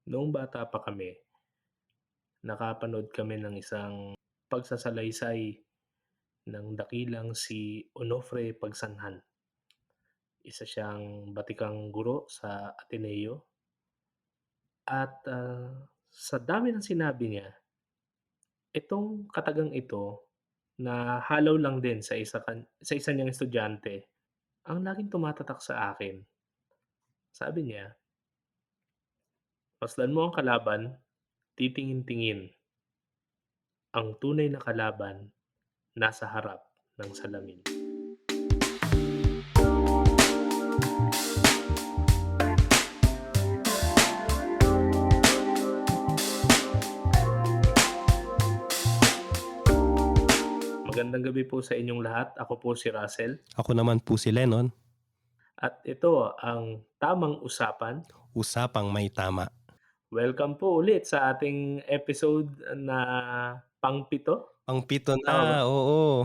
Noong bata pa kami, nakapanood kami ng isang pagsasalaysay ng dakilang si Onofre Pagsanhan. Isa siyang batikang guro sa Ateneo at, sa dami ng sinabi niya, itong katagang ito na halaw lang din sa isa niyang estudyante, ang laging tumatatak sa akin. Sabi niya, "Masdan mo ang kalaban, titingin-tingin. Ang tunay na kalaban nasa harap ng salamin." Magandang gabi po sa inyong lahat. Ako po si Russell Ako naman po si Lennon, at ito ang Tamang Usapan. usapang may tama. Welcome po ulit sa ating episode na pang-pito, Pang-pito tama ba? na, oo.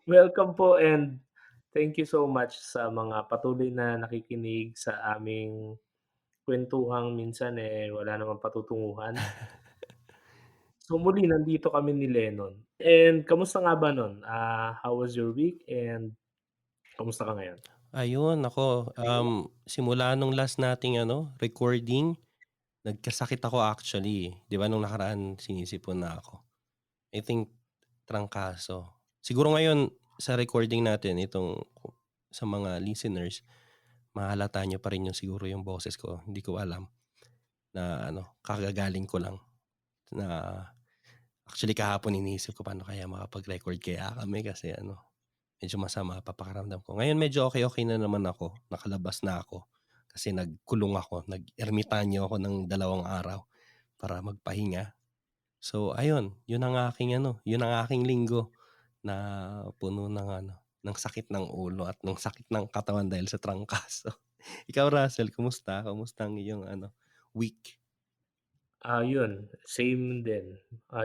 Welcome po and thank you so much sa mga patuloy na nakikinig sa aming kuwentuhang minsan, wala namang patutunguhan. So muli nandito kami ni Lennon. And kamusta nga ba nun? How was your week and kamusta ka ngayon? Ayun ako, simula nung last nating recording, nagkasakit ako actually, 'di ba nung nakaraan sinisipon na ako. I think trangkaso. Siguro ngayon sa recording natin sa mga listeners, mahahalata niyo pa rin yung siguro yung boses ko, hindi ko alam na kakagaling ko lang na actually kahapon iniisip ko paano kaya makapag-record kaya kami kasi medyo masama pa pakiramdam ko. Ngayon medyo okey-okey na naman ako, nakalabas na ako. Kasi nagkulong ako, nag-ermitanyo ako ng 2 araw para magpahinga. So ayun, yun ang aking linggo na puno ng sakit ng ulo at ng sakit ng katawan dahil sa trangkaso. Ikaw Russell, kumusta? Kamusta ang iyong week? Yun same din.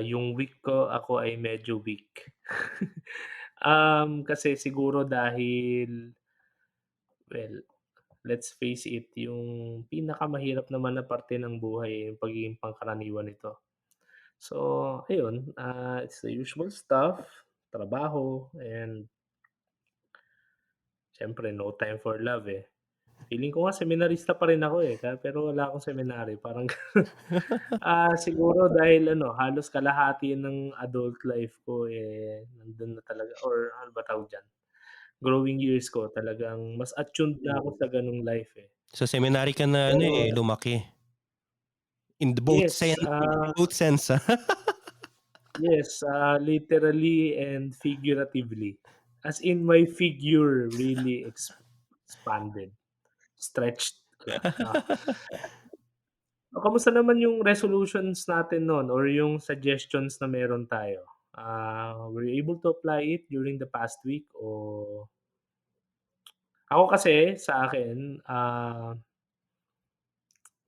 Yung week ko ako ay medyo weak. Kasi siguro dahil well, let's face it, yung pinakamahirap naman na parte ng buhay, yung pagiging pangkaraniwan nito. So ayun, it's the usual stuff, trabaho and siyempre no time for love, eh. Feeling ko nga seminarista pa rin ako, pero wala akong seminary parang siguro dahil halos kalahati ng adult life ko, nandun na talaga or ano ba tawag diyan, growing years ko talagang mas attuned na ako sa ganong life, eh. Sa seminary ka na Pero lumaki. In the both yes, sen in both sense, yes, literally and figuratively. As in my figure really expanded, stretched, Kamusta naman yung resolutions natin nun or yung suggestions na meron tayo? Were you able to apply it during the past week o ako kasi sa akin,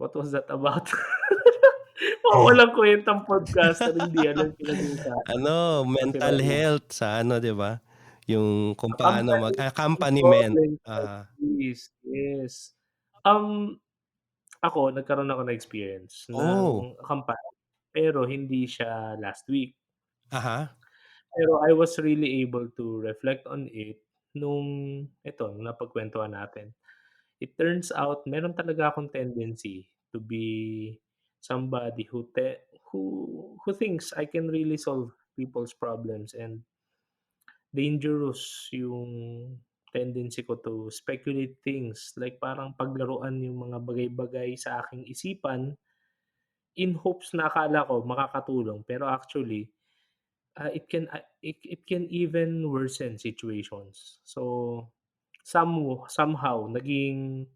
what was that about? Walang kwentang podcaster, hindi alam pinag-uusapan. Kasi mental health sa 'di ba? Yung kung paano company accompaniment, problem studies, yes. Um, Ako nagkaroon ako ng experience oh, ng kampanya, pero hindi siya last week. aha, Pero I was really able to reflect on it nung nung napagkuwentuhan natin. It turns out meron talaga akong tendency to be somebody who thinks I can really solve people's problems and dangerous yung tendency ko to speculate things, like parang paglaruan yung mga bagay-bagay sa aking isipan in hopes na akala ko makakatulong pero actually it can even worsen situations. So, somehow naging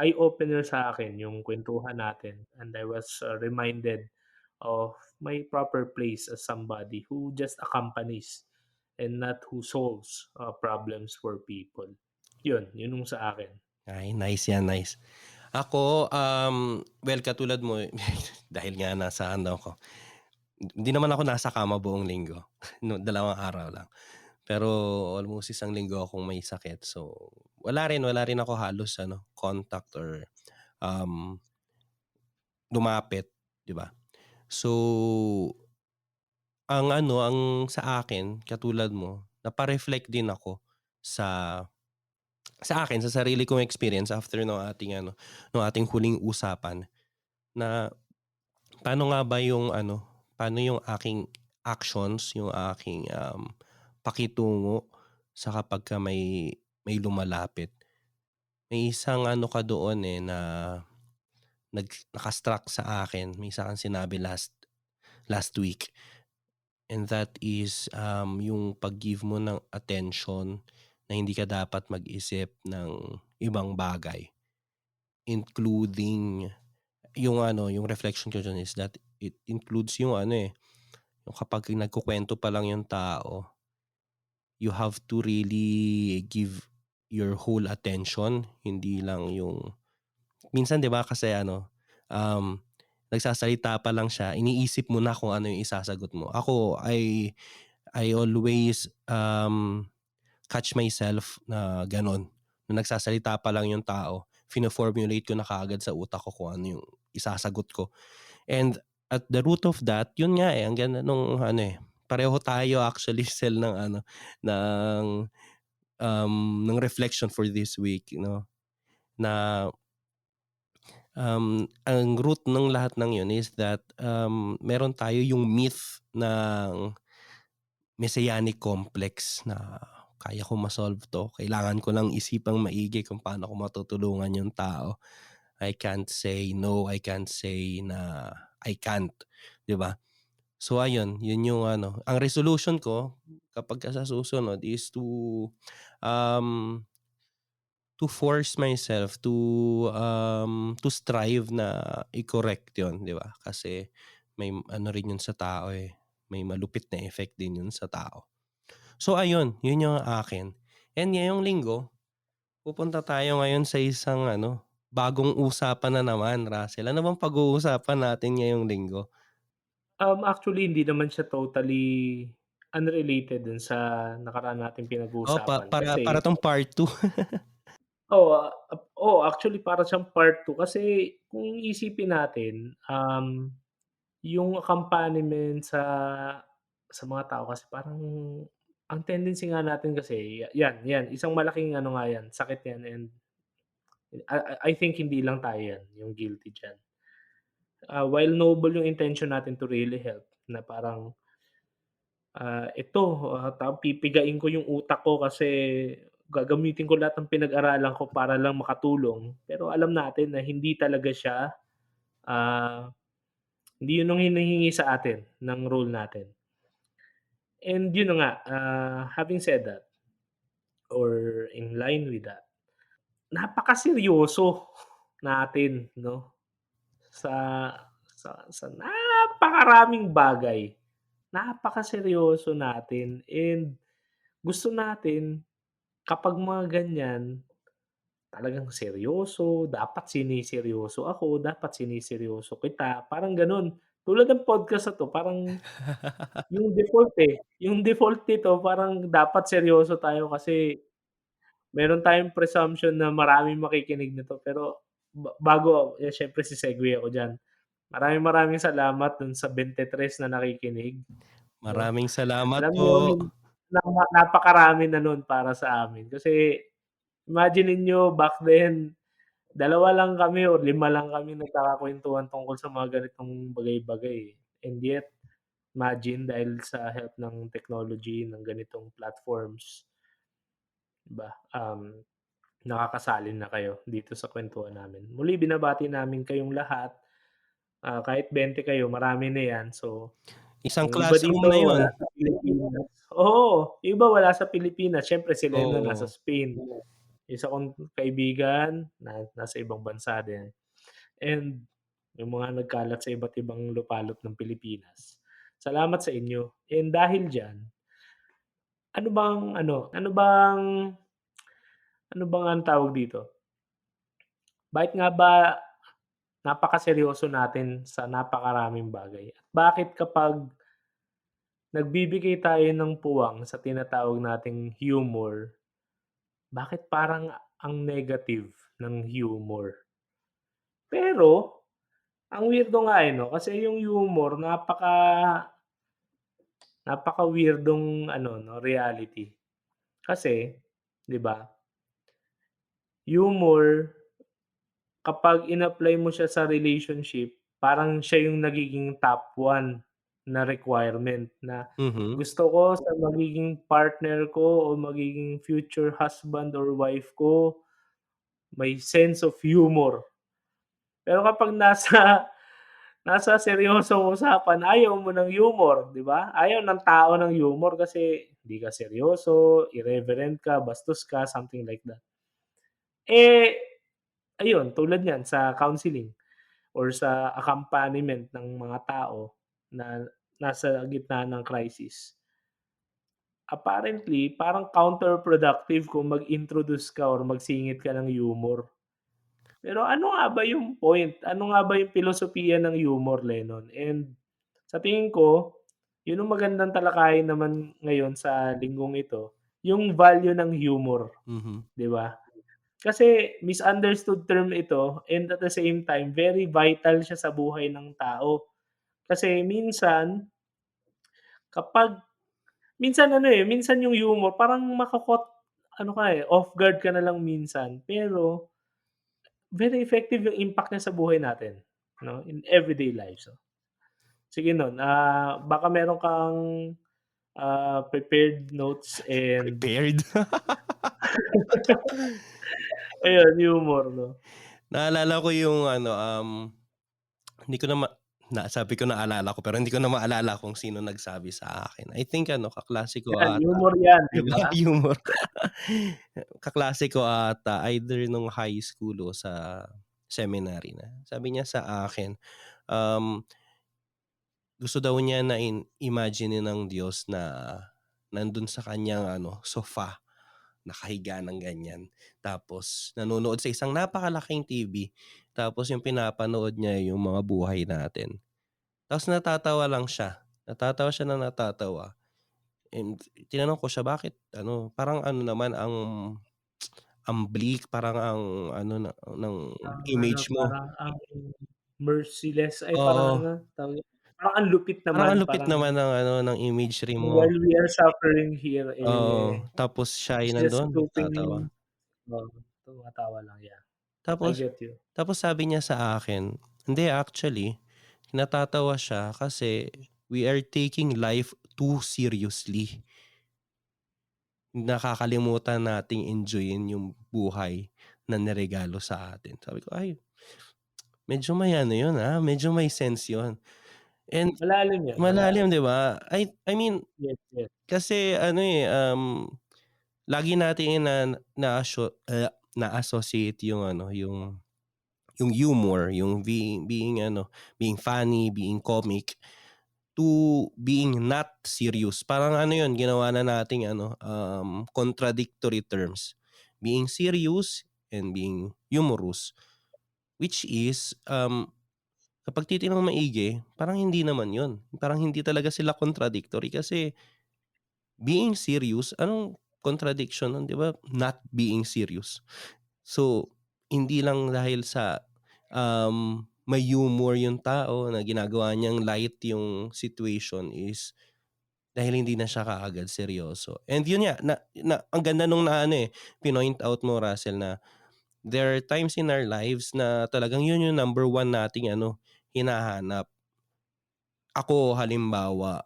eye-opener sa akin yung kuwentuhan natin and I was, reminded of my proper place as somebody who just accompanies and not who solves, problems for people. Yun yung sa akin. ay nice 'yan, nice. Ako, well katulad mo dahil nga nasa ako, hindi naman ako nasa kama buong linggo, 2 araw lang. Pero almost 1 linggo akong may sakit so wala rin ako halos contact or um lumapit, 'di ba? So, ang sa akin katulad mo, napa-reflect din ako sa akin, sa sarili kong experience after nung ating huling usapan na paano nga ba yung paano yung aking actions, yung aking, pakitungo sa kapagka may lumalapit. May isang ka doon, na naka-struck sa akin, may isa kang sinabi last week, and that is, yung pag-give mo ng attention na hindi ka dapat mag-isip ng ibang bagay, including yung reflection ko diyan is that it includes yung yung kapag nagkukuwento pa lang yung tao, you have to really give your whole attention, hindi lang yung minsan 'di ba kasi nagsasalita pa lang siya, iniisip mo na kung ano yung isasagot mo. Ako, I always, catch myself na gano'n. Nung nagsasalita pa lang yung tao, fino-formulate ko na kaagad sa utak ko kung ano yung isasagot ko. And at the root of that, yun nga, ang ganda nung pareho tayo actually ng ng, ng reflection for this week 'no, na, ang root ng lahat ng yun is that, meron tayo yung myth ng messianic complex na kaya ko ma-solve 'to, kailangan ko lang isipang maigi kung paano ko matutulungan yung tao. I can't say no, I can't say na I can't, 'di ba? So ayun, yun yung ang resolution ko kapagka sa susunod is um, to force myself to strive na i-correct yun, 'di ba? Kasi may rin yun sa tao, may malupit na effect din yun sa tao. So ayun, yun yung akin. And ngayong linggo, pupunta tayo ngayon sa isang bagong usapan na naman, Russell. Ano bang pag-uusapan natin ngayong linggo? Actually hindi naman siya totally unrelated dun sa nakaraan nating Oh, pinag-uusapan para kasi 'tong part 2. oo, oo, actually para siyang part 2 kasi kung iisipin natin, yung accompaniment sa mga tao kasi parang ang tendency nga natin kasi yan isang malaking ano nga yan, sakit yan and I think hindi lang tayo yan yung guilty diyan. While noble yung intention natin to really help na parang, ito, pipigain ko yung utak ko kasi gagamitin ko lahat ng pinag-aralan ko para lang makatulong. Pero alam natin na hindi talaga siya, hindi yun ang hinihingi sa atin ng role natin. And yun na nga, having said that or in line with that, napakaseryoso natin 'no, sa sa napakaraming bagay. Napakaseryoso natin and gusto natin kapag mga ganyan, talagang seryoso, dapat siniseryoso ako, dapat siniseryoso kita, parang gano'n. Tulad ng podcast na 'to parang yung default nito parang dapat seryoso tayo kasi meron tayong presumption na maraming makikinig nito pero bago siyempre se-segue ako diyan. Maraming maraming salamat dun sa 23 na nakikinig 'no. Maraming salamat Alam niyo po. napakarami na nun para sa amin kasi imagine ninyo back then, dalawa lang kami o lima lang kami nagkakakuwentuhan tungkol sa mga ganitong bagay-bagay, eh. And yet, imagine dahil sa help ng technology, ng ganitong platforms, 'di ba, nakakasali na kayo dito sa kuwentuhan namin. Muli binabati namin kayong lahat, kahit 20 kayo marami na 'yan. So, Isang yung iba classroom dito na wala 'yun. sa Pilipinas oo, yung iba wala sa Pilipinas, siyempre si Leno nasa Oo, Spain. Isa kong kaibigan na nasa ibang bansa din and yung mga nagkalat sa iba't ibang lupalop ng Pilipinas. Salamat sa inyo and dahil diyan, ano bang anong tawag dito, bakit nga ba napakaseryoso natin sa napakaraming bagay at bakit kapag nagbibigay tayo ng puwang sa tinatawag nating humor, bakit parang ang negative ng humor? Pero Ang weirdo nga, eh, 'no, kasi yung humor napaka-weirdong ano 'no, reality. Kasi, 'di ba, humor kapag in-apply mo siya sa relationship, parang siya yung nagiging top one na requirement na Mhm, gusto ko sa magiging partner ko o magiging future husband or wife ko, may sense of humor. Pero kapag nasa seryosong usapan, ayaw mo ng humor, 'di ba? Ayaw ng tao ng humor kasi hindi ka seryoso, irreverent ka, bastos ka, something like that. Eh, ayun tulad niyan sa counseling or sa accompaniment ng mga tao na nasa gitna ng crisis. Apparently, parang counterproductive kung mag-introduce ka or magsingit ka ng humor. Pero ano nga ba yung point? Ano nga ba yung pilosopiya ng humor, Lennon? And sa tingin ko, yun ang magandang talakayin naman ngayon sa linggong ito, yung value ng humor, mhm. 'di ba? Kasi misunderstood term ito and at the same time very vital siya sa buhay ng tao. Kasi kapag minsan ano, eh, minsan yung humor parang ano ka, eh, off guard ka na lang minsan, pero very effective yung impact niya sa buhay natin, 'no, in everyday life. So, sige nun, baka meron kang, prepared notes and Prepared. ayun, humor 'no? Naalala ko yung ano, hindi ko na sabi ko naalala ko pero hindi ko na maalala kung sino nagsabi sa akin. I think ano kaklase ko Yan, ata, humor yan, 'di 'di ba, ba? humor. Kaklase ko ata either nung high school o sa seminary na. Sabi niya sa akin, um, gusto daw niya na imagine ng Diyos na nandun sa kanyang ano, sofa, nakahiga ng ganyan. Tapos nanonood sa isang napakalaking TV. Tapos yung pinapanood niya yung mga buhay natin. Tapos natatawa lang siya. Natatawa siya ng natatawa. And tinanong ko siya, "Bakit ano?" Parang ano naman ang bleak, parang ang ano na ng Ang ano, image mo. parang ang merciless ay parang Oo, ano, tawag parang ang lupit parang naman, ang lupit parang naman ng ano, ng imagery mo. while we are suffering here, Oo, eh, tapos siya ay he's just nandun nagtatawa. stooping, oo, tumatawa lang, yeah. I Tapos get you. tapos sabi niya sa akin, "Hindi actually, natatawa siya kasi we are taking life too seriously. Nakakalimutan nating enjoyin yung buhay na niregalo sa atin." Sabi ko, "Ay, medyo may ano yun, medyo may sense yun." And Malalim 'yan, malalim, malalim. 'di ba? I mean, Yes, yes. kasi ano, eh, lagi nating na-associate yung ano, yung humor, yung being ano, being funny, being comic to being not serious. Parang ano yun, ginawa na nating ano, contradictory terms. Being serious and being humorous. Which is, kapag titignan mo maigi, parang hindi naman yun. Parang hindi talaga sila contradictory kasi being serious, anong contradiction nun, 'di ba? Not being serious. So, hindi lang dahil sa, may humor yung tao na ginagawa niyang light yung situation is dahil hindi na siya kaagad seryoso. And yun nga, ang ganda nung pinoint out mo, Russell, na there are times in our lives na talagang yun yung number one nating ano, hinahanap. Ako halimbawa,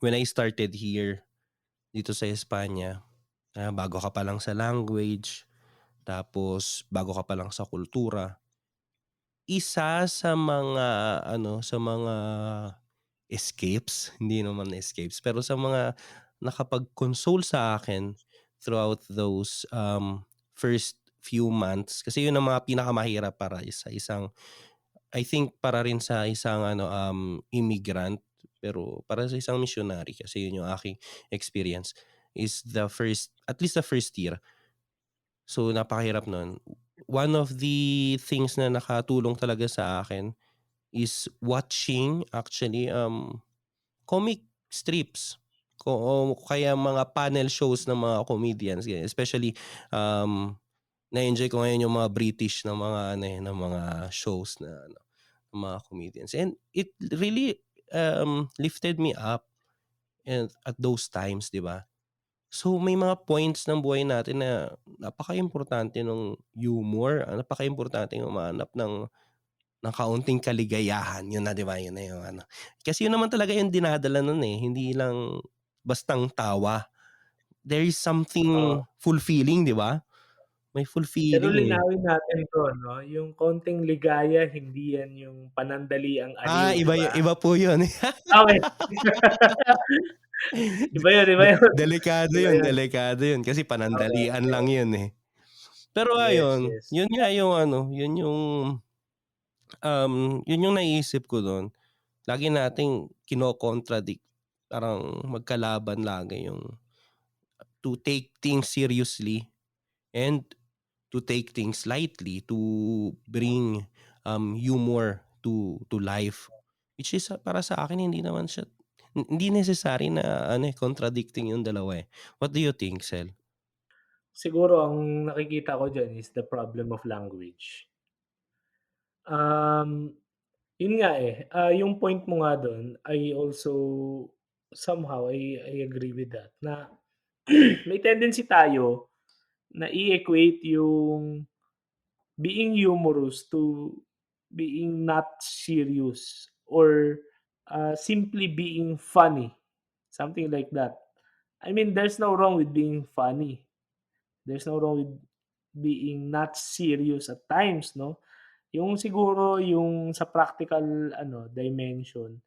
when I started here, dito sa Espanya, bago ka pa lang sa language, tapos bago ka pa lang sa kultura, isa sa mga ano, sa mga escapes, hindi naman escapes, pero sa mga nakapag-console sa akin throughout those, first few months kasi yun ang mga pinakamahirap para sa isang I think para rin sa isang ano, immigrant, pero para sa isang missionary kasi yun yung aking experience is the first at least the first year. So, napakahirap nun. One of the things na nakatulong talaga sa akin is watching actually, comic strips o kaya mga panel shows ng mga comedians, ganyan. Especially, um na-enjoy ko ngayon yung mga British na mga ano, eh, na mga shows na ano, ng mga comedians and it really, lifted me up and at those times, 'di ba? So, may mga points ng buhay natin na napakaimportante nung humor, napakaimportanteng humanap ng kaunting kaligayahan, yun na 'di ba, yun na yung ano. Kasi yun naman talaga yung dinadala nun, eh, hindi lang bastang tawa. There is Oo. something fulfilling, 'di ba? May Pero fulfilling, eh. linawin natin 'to 'no, yung konting ligaya hindi yan yung panandaliang aliw, 'di ba? Iba po yun. Okey. Iba yun, iba yun. Iba yun. Delikado yun kasi Okey, panandalian okey. lang yun, eh. Pero Yes, ayun, yes. yun nga yung ano, yun yung naiisip ko dun. Lagi nating kino-contradict, parang magkalaban lagi yung to take things seriously and to take things lightly, to bring, humor to life. Which is para sa akin hindi naman siya hindi necessary na ano, eh, contradicting yung dalawa, eh. What do you think, Sel? Siguro ang nakikita ko diyan is the problem of language. Um, Yun nga, eh, yung point mo nga dun, I also somehow I agree with that na may tendency tayo na i-equate yung being humorous to being not serious or, simply being funny, something like that. I mean, there's no wrong with being funny. There's no wrong with being not serious at times 'no. Yung siguro yung sa practical ano dimension,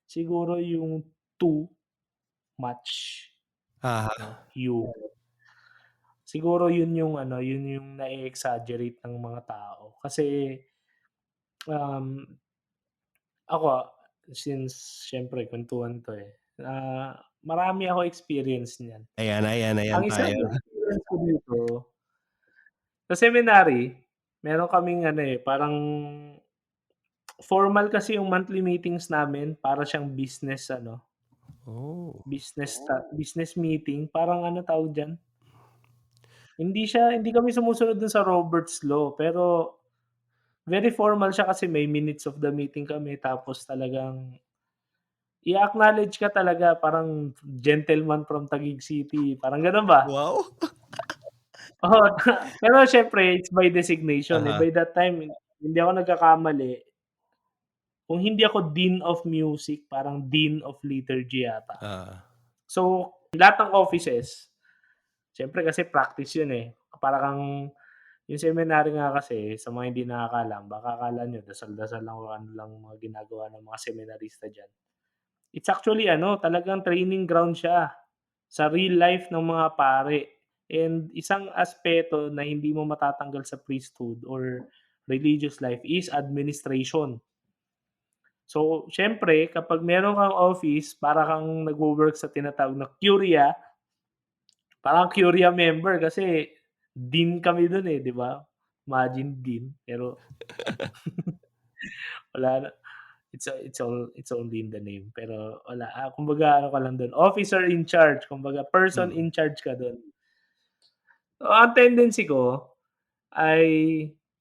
siguro yung too much Haha, 'no, siguro yun yung ano, yun yung na exaggerate ng mga tao. Kasi, um, ako, since siyempre kuwentuhan 'to, eh, marami ako experience niyan. ayan Ang isang tayo. experience ko dito, sa seminary, meron kaming ano, eh, parang formal kasi yung monthly meetings namin para siyang business ano, Oh, business meeting parang ano tawag diyan, hindi kami sumusunod dun sa Robert's Law pero very formal siya kasi may minutes of the meeting kami tapos talagang i-a-acknowledge ka talaga parang gentleman from Taguig City, parang gano'n ba? wow! Oo, pero siyempre it's by designation, eh, Uh-huh, by that time hindi ako nagkakamali, kung hindi ako Dean of Music parang Dean of Liturgy yata. ah, So, lahat ng offices, siyempre kasi practice yun, eh. Para kang yung seminary nga kasi sa mga hindi nakakaalam baka akala niyo dasal-dasal lang o ano lang mga ginagawa ng mga seminarista diyan. It's actually ano, talagang training ground siya sa real life ng mga pare and isang aspeto na hindi mo matatanggal sa priesthood or religious life is administration. So, siyempre kapag meron kang office para kang nagwo-work sa tinatawag na curia. Parang Curia member kasi dean kami dun, eh, 'di ba? Imagine dean, pero wala na, it's only in the name pero wala, kumbaga ano ka lang dun, officer in charge, kumbaga person mm. in charge ka dun. So, ang tendency ko ay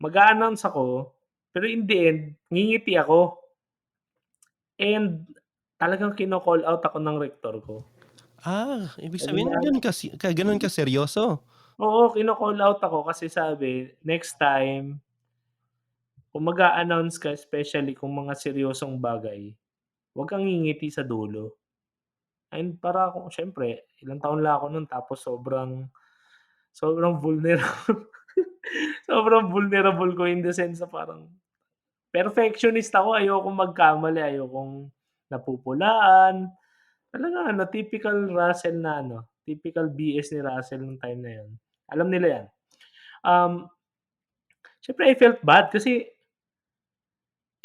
mag-a-announce ako, pero in the end ngingiti ako and talagang kino-call out ako ng rektor ko. Ibig Sabi niya sabihin gano'n kaseryoso? oo, kino-call out ako kasi sabi, "Next time kung mag-a-announce ka especially kung mga seryosong bagay, huwag kang ngingiti sa dulo." And para akong siyempre ilang taon lang ako nun tapos sobrang sobrang vulnerable sobrang vulnerable ko in the sense na parang perfectionist ako, ayokong magkamali, ayokong napupulaan. Talagang ano, typical Russell na ano, typical BS ni Russell nung time na yun. Alam nila yan. Um, Siyempre I felt bad kasi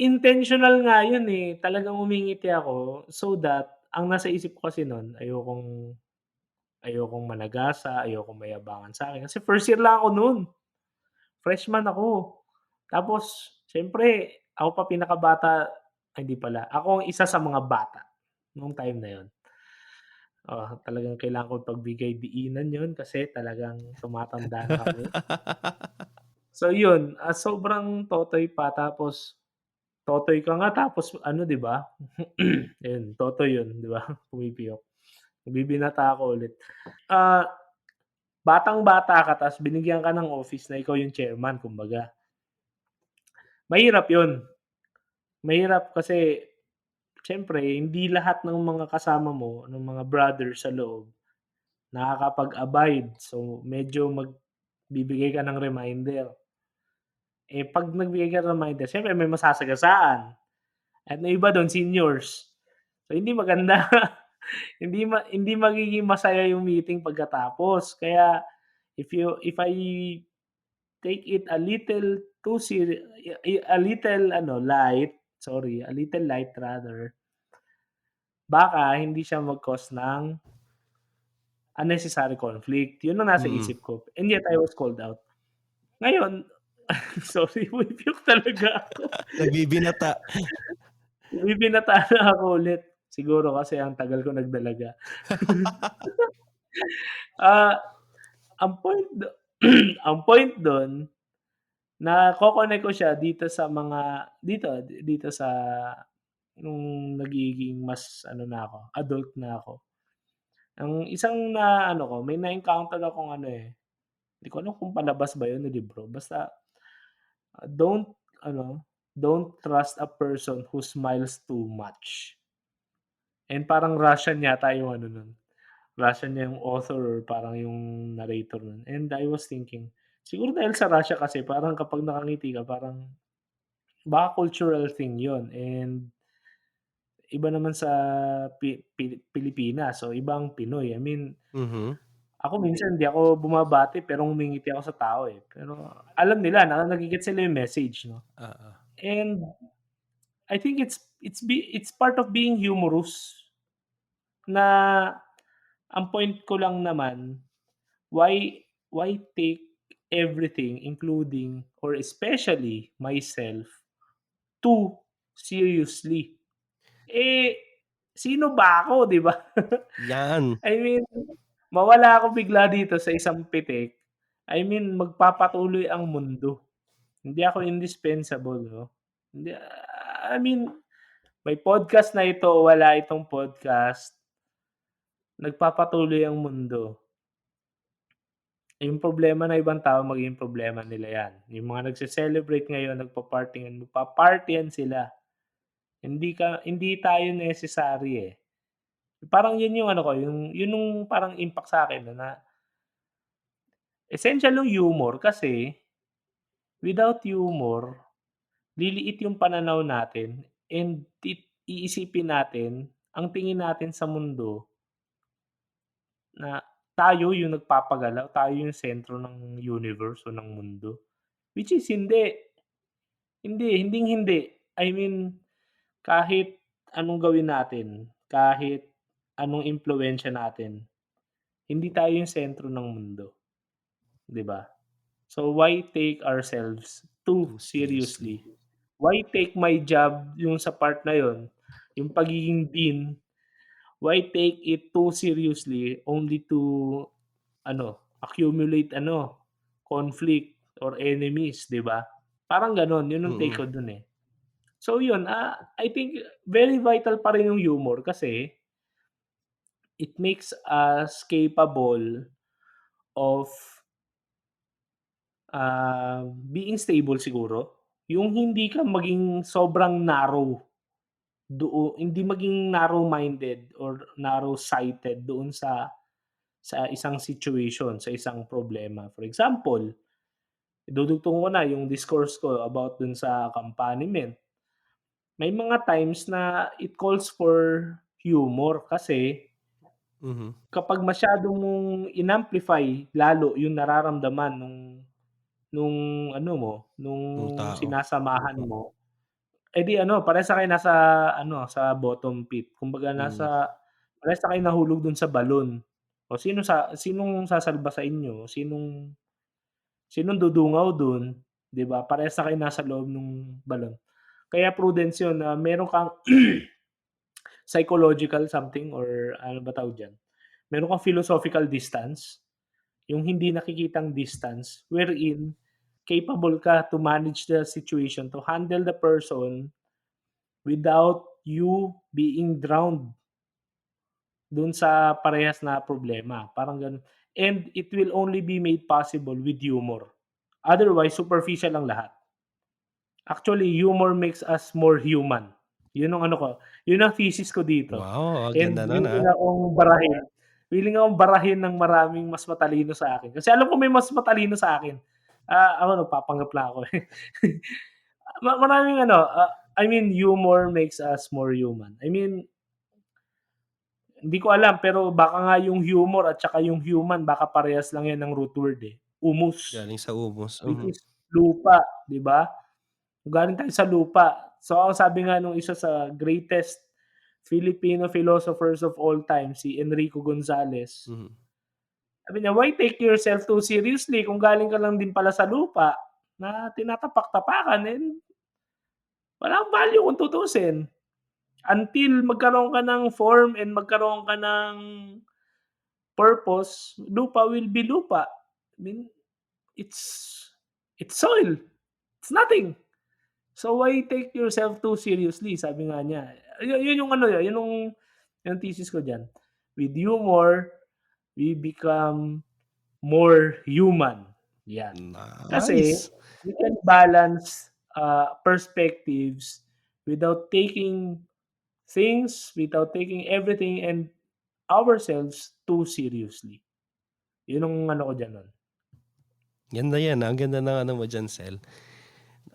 intentional nga yun, eh, talagang ngumingiti ako so that ang nasa isip ko kasi nun ayokong managasa, ayokong mayabangan sa'kin kasi first year lang ako nun, freshman ako. Tapos siyempre ako pa pinakabata ay hindi pala, ako ang isa sa mga bata nung time na yun. Talagang kailangan kong pagbigay-diinan 'yun kasi talagang tumatanda na kami. So 'yun, sobrang totoy pa tapos totoy ka nga tapos ano 'di ba, ayun totoy 'yun 'di ba, pumipiyok. Bibinata ako ulit. Ah, Batang-bata ka ta's binigyan ka ng office na ikaw yung chairman kumbaga. Mahirap 'yun, mahirap kasi siyempre hindi lahat ng mga kasama mo, ng mga brother sa loob nakakapag-abide. So, medyo magbibigay ka ng reminder. 'Pag nagbigay ka ng reminder siyempre may masasagasaan at yung iba dun seniors. So, hindi maganda. Hindi magiging masaya yung meeting pagkatapos. Kaya if I take it a little too a little ano, light, sorry, a little light rather, baka hindi siya mag-cause ng unnecessary conflict. Yun ang nasa Mm, isip ko and yet I was called out. Ngayon, sorry, pumipiyok talaga ako. nagbibinata. Bibinataan na ako ulit. Siguro kasi ang tagal ko nagdalaga. Ah, ang point do ang point dun nako-connect ko siya dito sa mga dito sa nung nagiging mas ano na ako, adult na ako. Ang isang na-ano ko, may na-encounter akong ano, hindi ko alam kung palabas ba yun o libro, basta, ano, don't trust a person who smiles too much. And parang Russian yata yung ano nun, Russian yung author or parang yung narrator nun. And I was thinking, siguro dahil sa Russia kasi parang kapag nakangiti ka parang baka cultural thing yun and iba naman sa Pilipinas o ibang Pinoy. I mean, Mhm, ako minsan hindi ako bumabati pero ngumingiti ako sa tao, Pero alam nila na nage-gets nila yung message 'no. oo. And I think it's part of being humorous na ang point ko lang naman, why take everything including or especially myself too seriously? Eh, sino ba ako 'di ba? 'Yan, I mean, mawala ako bigla dito sa isang pitik, I mean magpapatuloy ang mundo. Hindi ako indispensable 'no. Hindi, I mean may podcast na ito o wala itong podcast, nagpapatuloy ang mundo. Yung problema ng ibang tao magiging problema nila 'yan. Yung mga nagse-celebrate ngayon, magpa-party-yan sila. Hindi tayo necessary, Parang yun yung ano ko, yun yung parang impact sa'kin 'no, na essential yung humor kasi without humor, liliit yung pananaw natin and iisipin natin, ang tingin natin sa mundo na tayo yung nagpapagalaw, tayo yung sentro ng universe o ng mundo. Which is hindi. Hinding-hindi. I mean, kahit anong gawin natin, kahit anong impluwensiya natin, hindi tayo yung sentro ng mundo, 'di ba? So, why take ourselves too too seriously. seriously? Why take my job yung sa part na yun, yung pagiging dean, why take it too seriously only to ano, accumulate ano, conflict or enemies, 'di ba? Parang gano'n, yun ang take Mm, ko dun, So yun, I think very vital pa rin yung humor kasi it makes us capable of, being stable siguro. Yung hindi ka maging sobrang narrow hindi maging narrow-minded or narrow-sighted doon sa isang situation, sa isang problema. For example, idudugtong ko na yung discourse ko about dun sa accompaniment. May mga times na it calls for humor kasi mhm, kapag masyado mong in-amplify lalo yung nararamdaman nung ano mo, nung nung tao. sinasamahan mo, di ano parehas na kayo nasa ano, sa bottom pit. Kumbaga Mm, parehas na kayong nahulog dun sa balon. O sinong sasalba sa inyo? Sinong dudungaw dun, 'di ba? Parehas na kayong nasa loob nung balon. Kaya prudence yun na meron kang psychological something or ano ba tawag diyan? Meron kang philosophical distance, yung hindi nakikitang distance wherein capable ka to manage the situation, to handle the person without you being drowned dun sa parehas na problema, parang gano'n. And it will only be made possible with humor. Otherwise, superficial lang lahat. Actually, humor makes us more human. Yun ang ano ko, yun ang thesis ko dito. Wow, ang And ganda nun, willing akong barahin ng maraming mas matalino sa akin. Kasi alam ko may mas matalino sa akin. Ako nagpapanggap lang ako, eh. Maraming ano, I mean humor makes us more human. I mean, hindi ko alam pero baka nga yung humor at saka yung human baka parehas lang yan ng root word, eh, humus, galing sa ubos, which is lupa, 'di ba? Galing tayo sa lupa. So, ang sabi nga nung isa sa greatest Filipino philosophers of all time, si Enrico Gonzalez, mhm. sabi niya, "Why take yourself too seriously kung galing ka lang din pala sa lupa na tinatapak-tapakan, and walang value kung tutuusin. Until magkaroon ka ng form and magkaroon ka ng purpose, lupa will be lupa. I mean, it's it's soil, it's nothing. So why take yourself too seriously?" Sabi nga niya. Yun yung ano, yun yung thesis ko diyan. With humor, we become more human, 'yan. Kasi Nice. we can balance, perspectives without taking without taking everything and ourselves too seriously. Yun ang ano ko diyan nun. Ganda yan, ang ganda ng ano mo diyan, Sel.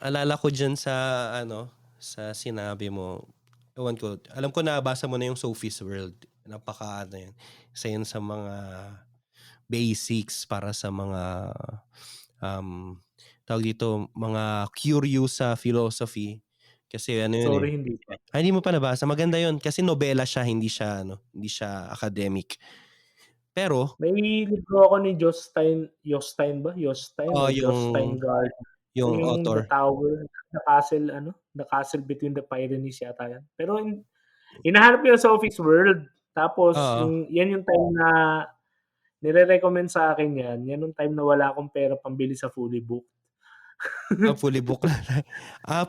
Alala ko diyan sa ano, sa sinabi mo, ewan ko, alam ko nabasa mo na yung Sophie's World. Napaka-ano yan, isa yan sa mga basics para sa mga, um, tawag dito, mga curious sa philosophy. Kasi ano yun, eh, Sorry, hindi pa. hindi mo pa nabasa? Maganda yun kasi nobela siya, hindi siya ano, hindi siya academic. Pero, May libro ako ni Jostein ba? Jostein or yung Jostein Gardner. yung Yung The author, Tower, The Castle ano, The Castle Between the Pyrenees yata yan. Pero hinahanap ko yung Sophie's World. Tapos oo. yan yung time na nire-recommend sa'kin yan, yan yung time na wala akong pera pambili sa Fully Book. Fully book lang.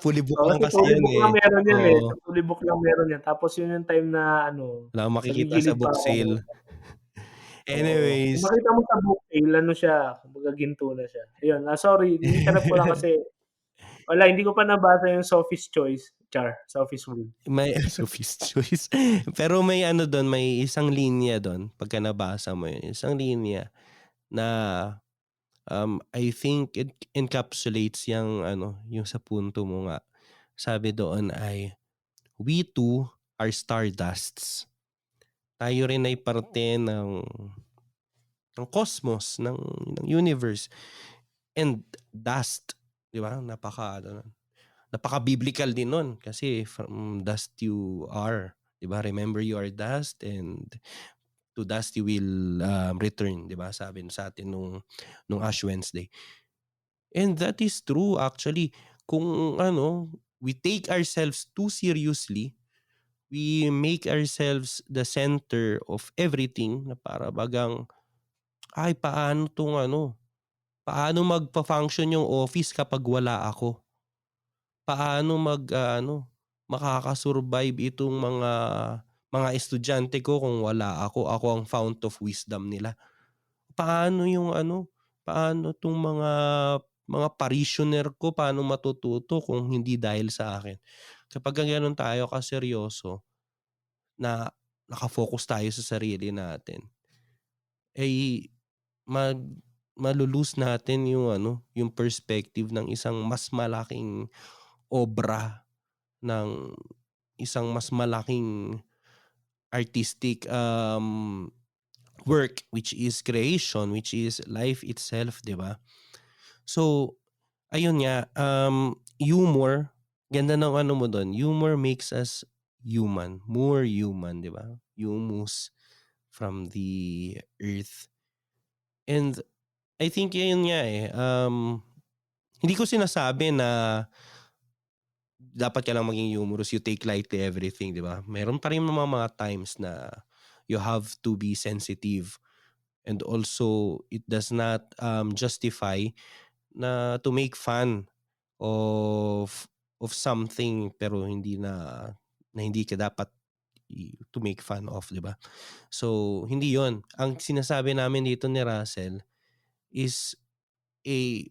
Fully book Oo, lang kasi kasi Fully yun, Book eh. lang meron yan, eh, sa Oo, Fully Book lang meron yan. Tapos yun yung time na ano, wala kang makikita sa nagigilid pa book ako. sale. Oo, kung Anyways, makita mo sa book sale ano siya, kumbaga ginto na siya. Ayun, sorry ini-interrupt ko lang kasi wala, hindi ko pa nabasa yung Sophie's Choice, Sophie's World. may Sophie's Choice. Pero may ano dun, may isang linya dun pagka nabasa mo yun, isang linya na, I think it encapsulates yang ano, yung sa punto mo nga. Sabi doon ay, "We too are stardusts." Tayo rin ay parte ng cosmos, ng universe and dust, 'di ba? Napaka-ano nun, napaka-biblical din nun kasi from dust you are, 'di ba? Remember you are dust and to dust you will, return, 'di ba? Sabi sa atin nung Ash Wednesday. And that is true actually. Kung ano, we take ourselves too seriously, we make ourselves the center of everything na para bagang, "Ay paano 'tong ano, paano magfa-function yung office kapag wala ako? Paano makaka-survive itong mga estudyante ko kung wala ako, ako ang fount of wisdom nila. Paano yung ano, paano 'tong mga parishioner ko paano matututo kung hindi dahil sa akin?" Kapagka gano'n tayo kaseryoso na naka-focus tayo sa sarili natin, eh, mag natin yung ano, yung perspective ng isang mas malaking obra, ng isang mas malaking artistic, work, which is creation, which is life itself, 'di ba? So, ayun nga, humor, ganda ng ano mo dun, humor makes us human, more human, 'di ba? Humus from the earth. And I think yun nga, eh, hindi ko sinasabi na dapat ka lang maging humorous, you take lightly everything, 'di ba? Meron pa rin mga times na you have to be sensitive. And also it does not justify na to make fun of something pero hindi na hindi ka dapat to make fun of, 'di ba? So hindi 'yon. Ang sinasabi namin dito ni Russell is a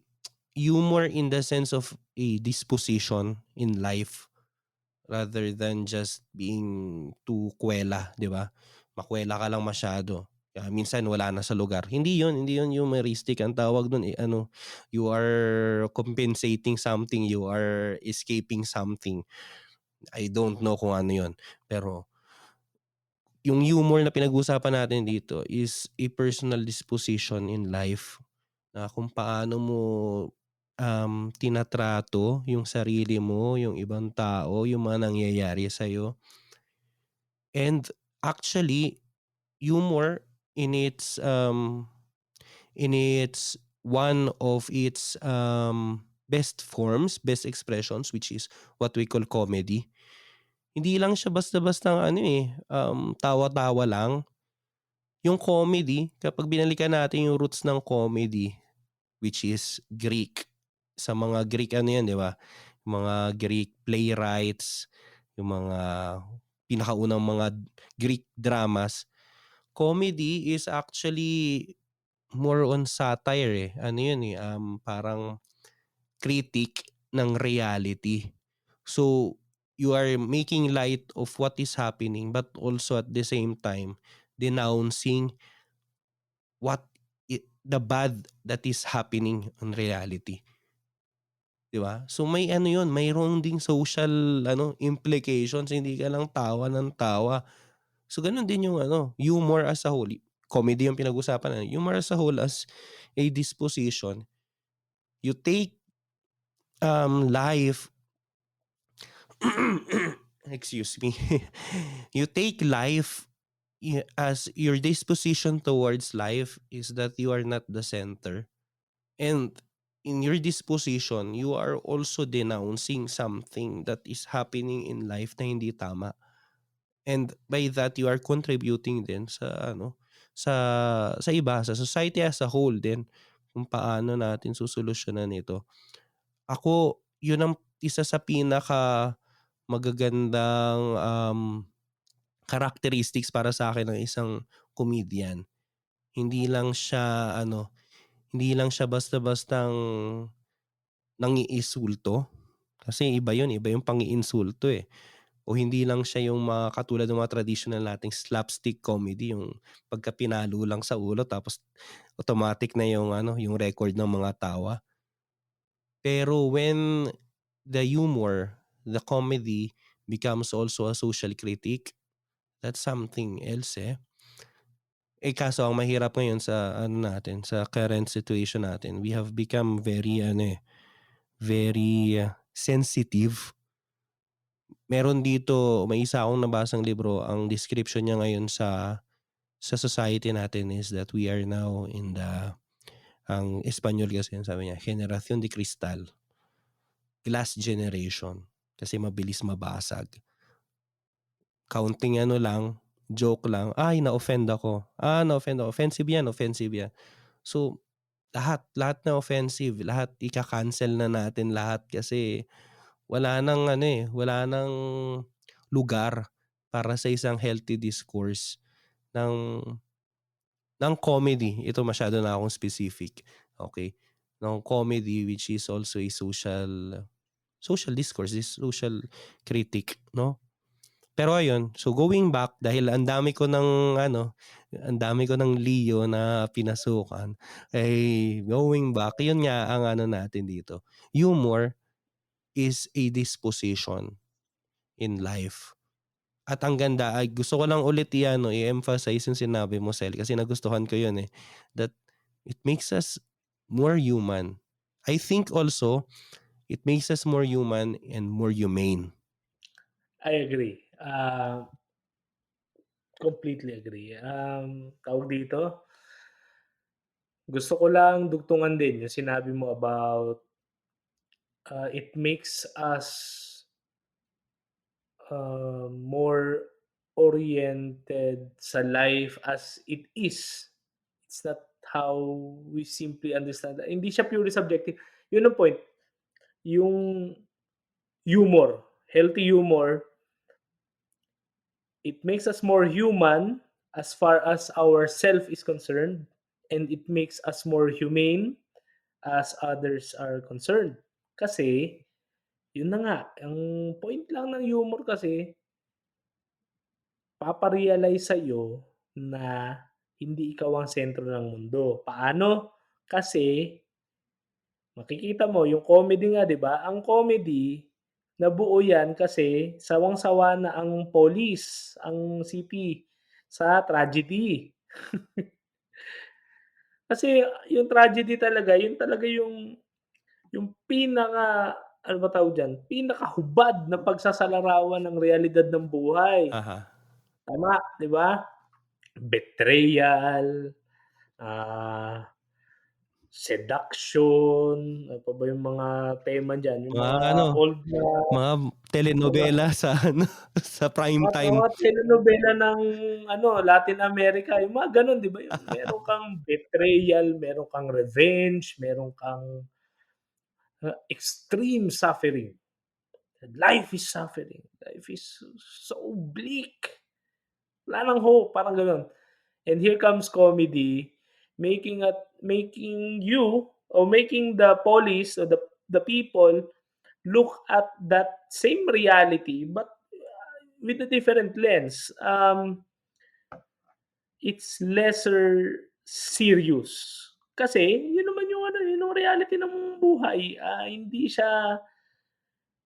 humor in the sense of a disposition in life rather than just being too kuwela, 'di ba? Makuwela ka lang masyado, kaya minsan wala na sa lugar. Hindi 'yun humoristic, ang tawag dun, eh, ano, you are compensating something, you are escaping something. I don't know kung ano 'yun, pero yung humor na pinag-uusapan natin dito is a personal disposition in life na kung paano mo, tinatrato yung sarili mo, yung ibang tao, yung mga nangyayari sa'yo. And actually, humor in its one of its, best forms, best expressions, which is what we call comedy. Hindi lang siya basta-bastang ano, eh, tawa-tawa lang. Yung comedy, kapag binalikan natin yung roots ng comedy, which is Greek. Sa mga Greek ano 'yan, 'di ba? Mga Greek playwrights, yung mga pinakaunang mga Greek dramas. Comedy is actually more on satire, eh. Ano 'yun, eh, parang critic ng reality. So, you are making light of what is happening but also at the same time denouncing what the bad that is happening in reality. 'Di ba? So may ano 'yun, mayroon ding social ano, implications, hindi ka lang tawa ng tawa. So gano'n din yung ano, humor as a whole, comedy yung pinag-usapan natin, humor as a whole as a disposition. You take, life excuse me. You take life as your disposition towards life is that you are not the center. And in your disposition, you are also denouncing something that is happening in life na hindi tama. And by that, you are contributing din sa ano, sa iba, sa society as a whole din, kung paano natin susolusyunan ito. Ako, yun ang isa sa pinaka magagandang, characteristics para sa akin ng isang comedian. Hindi lang siya ano, hindi lang siya basta-bastang nangiinsulto, kasi iba yung pang-iinsulto, eh. O hindi lang siya yung mga katulad ng mga traditional nating slapstick comedy, yung pagka pinalo lang sa ulo tapos automatic na yung ano, yung record ng mga tawa. Pero when the humor, the comedy becomes also a social critic, that's something else, eh. Eh, kaso ang mahirap ngayon sa ano natin, sa current situation natin, we have become very ano, eh, very sensitive. Meron dito, may isa akong nabasang libro, ang description niya ngayon sa society natin is that we are now in the ang Espanyol kasi yun sabi niya, "Generación de Cristal", glass generation, kasi mabilis mabasag. Kaunting ano lang, joke lang, "Ay na-offend ako, na-offend ako." Offensive yan. So, lahat na offensive, lahat ika-cancel na natin lahat kasi wala ng ano, eh, wala ng lugar para sa isang healthy discourse ng comedy. Ito masyado na akong specific, okey, ng comedy which is also a social discourse, is social critic 'no? Pero ayun, so going back dahil ang dami ko ng Leo na pinasukan, eh, going back, yun nga ang ano natin dito, humor is a disposition in life. At ang ganda ay gusto ko lang ulit i-ano, i-emphasize yung sinabi mo, Sel, kasi nagustuhan ko yun, eh, that it makes us more human. I think also it makes us more human and more humane. I agree, completely agree. Tawag dito, gusto ko lang dugtungan din yung sinabi mo about, it makes us, more oriented sa life as it is. It's not how we simply understand that. Hindi siya purely subjective. Yun ang point. Yung humor, healthy humor, it makes us more human as far as our self is concerned, and it makes us more humane as others are concerned. Kasi, yun na nga, ang point lang ng humor kasi, papa-realize sa'yo na hindi ikaw ang sentro ng mundo. Paano? Kasi makikita mo yung comedy nga 'di ba, ang comedy nabuo yan kasi sawang-sawa na ang police, ang city sa tragedy. Kasi yung tragedy talaga, yun talaga yung pinaka ano ba tawag diyan, pinakahubad na pagsasalarawan ng realidad ng buhay. Aha. Tama, 'di ba? Betrayal, ah, seduction, ano pa ba yung mga tema diyan, yung Mga mga ano, old na mga mga telenovela sa ano, sa prime time. mga telenovela ng ano, Latin America, yung mga gano'n 'di ba, yung meron kang betrayal, meron kang revenge, meron kang, extreme suffering. Life is suffering, life is so bleak, wala ng hope, parang gano'n. And here comes comedy, making you or making the police or the people look at that same reality but with a different lens. It's lesser serious. Kasi yun naman yung ano, yun yung reality ng buhay.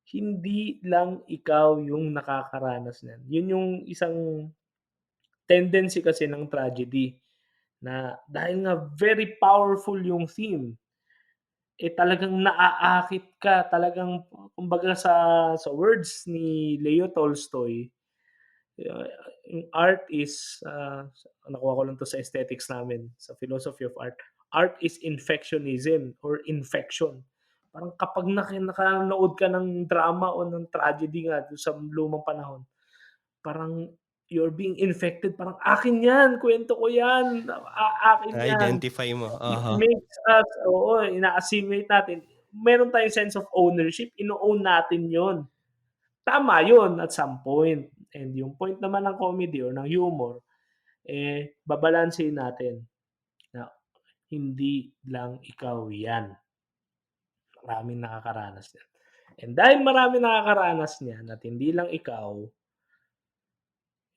Hindi lang ikaw yung nakakaranas niyan. Yun yung isang tendency kasi ng tragedy na dahil nga very powerful yung theme, eh, talagang naaakit ka, talagang kumbaga sa words ni Leo Tolstoy, ah, yung art is, nakuha ko lang 'to sa aesthetics namin, sa philosophy of art. Art is infectionism or infection. Parang kapag nakanood ka ng drama o ng tragedy nga dun sa lumang panahon, parang you're being infected, parang, "Akin 'yan, kuwento ko 'yan, akin 'yan." Na-identify mo, It uh-huh. makes us oo, ina-assimilate natin. Meron tayong sense of ownership, ino-own natin 'yun. Tama 'yun at some point, and yung point naman ng comedy or ng humor, eh, babalansehin natin na hindi lang ikaw 'yan, maraming nakakaranas niyan. And dahil maraming nakakaranas niyan at hindi lang ikaw,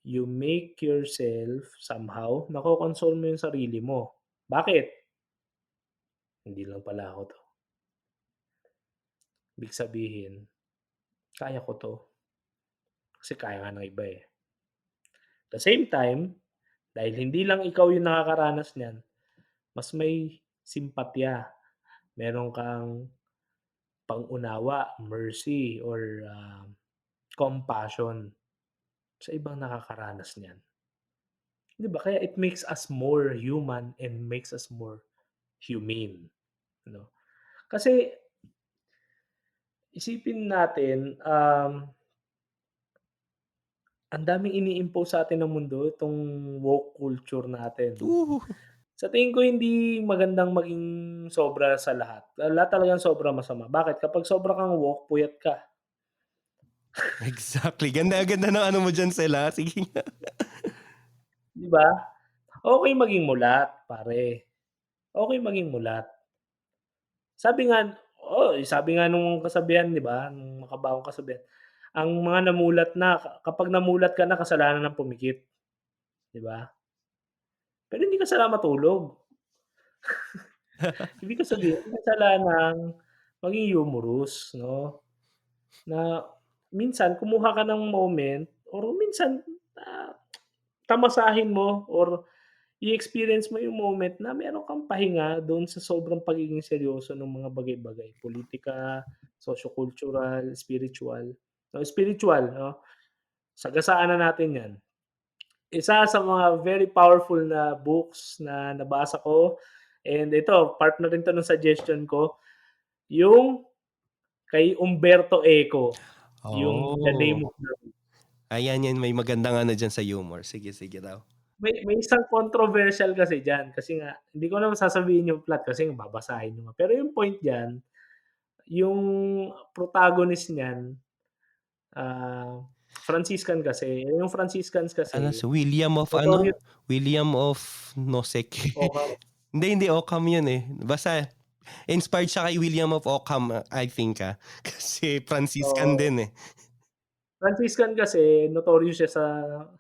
you make yourself somehow nako-console mo yung sarili mo. Bakit? Hindi lang pala ako 'to. Ibig sabihin, kaya ko 'to, kasi kaya nga ng iba, eh. The same time, dahil hindi lang ikaw yung nakakaranas niyan, mas may simpatya, meron kang pang-unawa, mercy or, compassion sa ibang nakakaranas niyan. 'Di ba kaya it makes us more human and makes us more humane, ano? Kasi isipin natin, ang daming ini-impose sa'tin ng mundo, itong woke culture natin. Ooh, Sa tingin ko hindi magandang maging sobra sa lahat. Lahat talagang sobra masama. Bakit? Kapag sobra kang woke, puyat ka, exactly. Ganda-ganda ng ano mo diyan, Sel, sige nga. 'di ba? Okey maging mulat, pare. Okey maging mulat. Sabi nga nung kasabihan 'di ba, nung makabagong kasabihan, ang mga namulat na kapag namulat ka na kasalanan ng pumikit, 'di ba? Pero hindi kasalanan matulog. Ibig ko sabihin kasalanang maging humorous 'no, na minsan kumuha ka ng moment or minsan, ah, tamasahin mo or i-experience mo yung moment na meron kang pahinga do'n sa sobrang pagiging seryoso ng mga bagay-bagay, pulitika, socio-cultural, spiritual. Spiritual 'no, sagasaan na natin 'yan. Isa sa mga very powerful na books na nabasa ko, and ito part na rin 'to ng suggestion ko, yung kay Umberto Eco, yung The Oh, Name of the Rose. Ayan, yan may magandang ano diyan sa humor. Sige, sige daw. May isang controversial kasi diyan, kasi nga hindi ko naman sasabihin yung plot kasi babasahin niyo nga. Pero yung point diyan, yung protagonist niyan, Franciscan kasi. Yung Franciscans Ano kasi si William of ano, notorious William of Nosek. Ocam. Hindi, hindi Ockham yun, eh. Basta inspired siya kay William of Ockham, I think, kasi Franciscan Oo, din, eh. Franciscan kasi notorious siya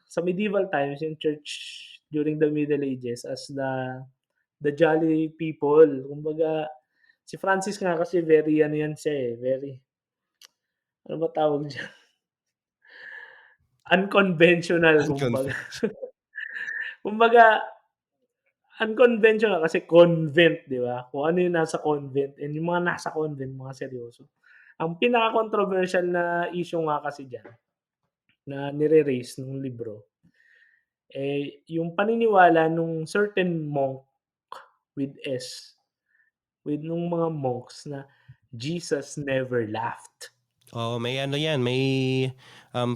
sa medieval times, yung church during the Middle Ages as the jolly people. Kumbaga, si Francis nga kasi very ano yan siya, eh, very ano ba tawag diyan, unconventional kumbaga. Unconventional. Kumbaga, unconventional kasi convent, 'di ba? Kung ano yung nasa convent and yung mga nasa convent mga seryoso. Ang pinaka-controversial na issue nga kasi diyan na nire-raise nung libro, yung paniniwala nung certain monk with S, with nung mga monks na Jesus never laughed. Oo, may ano yan, may,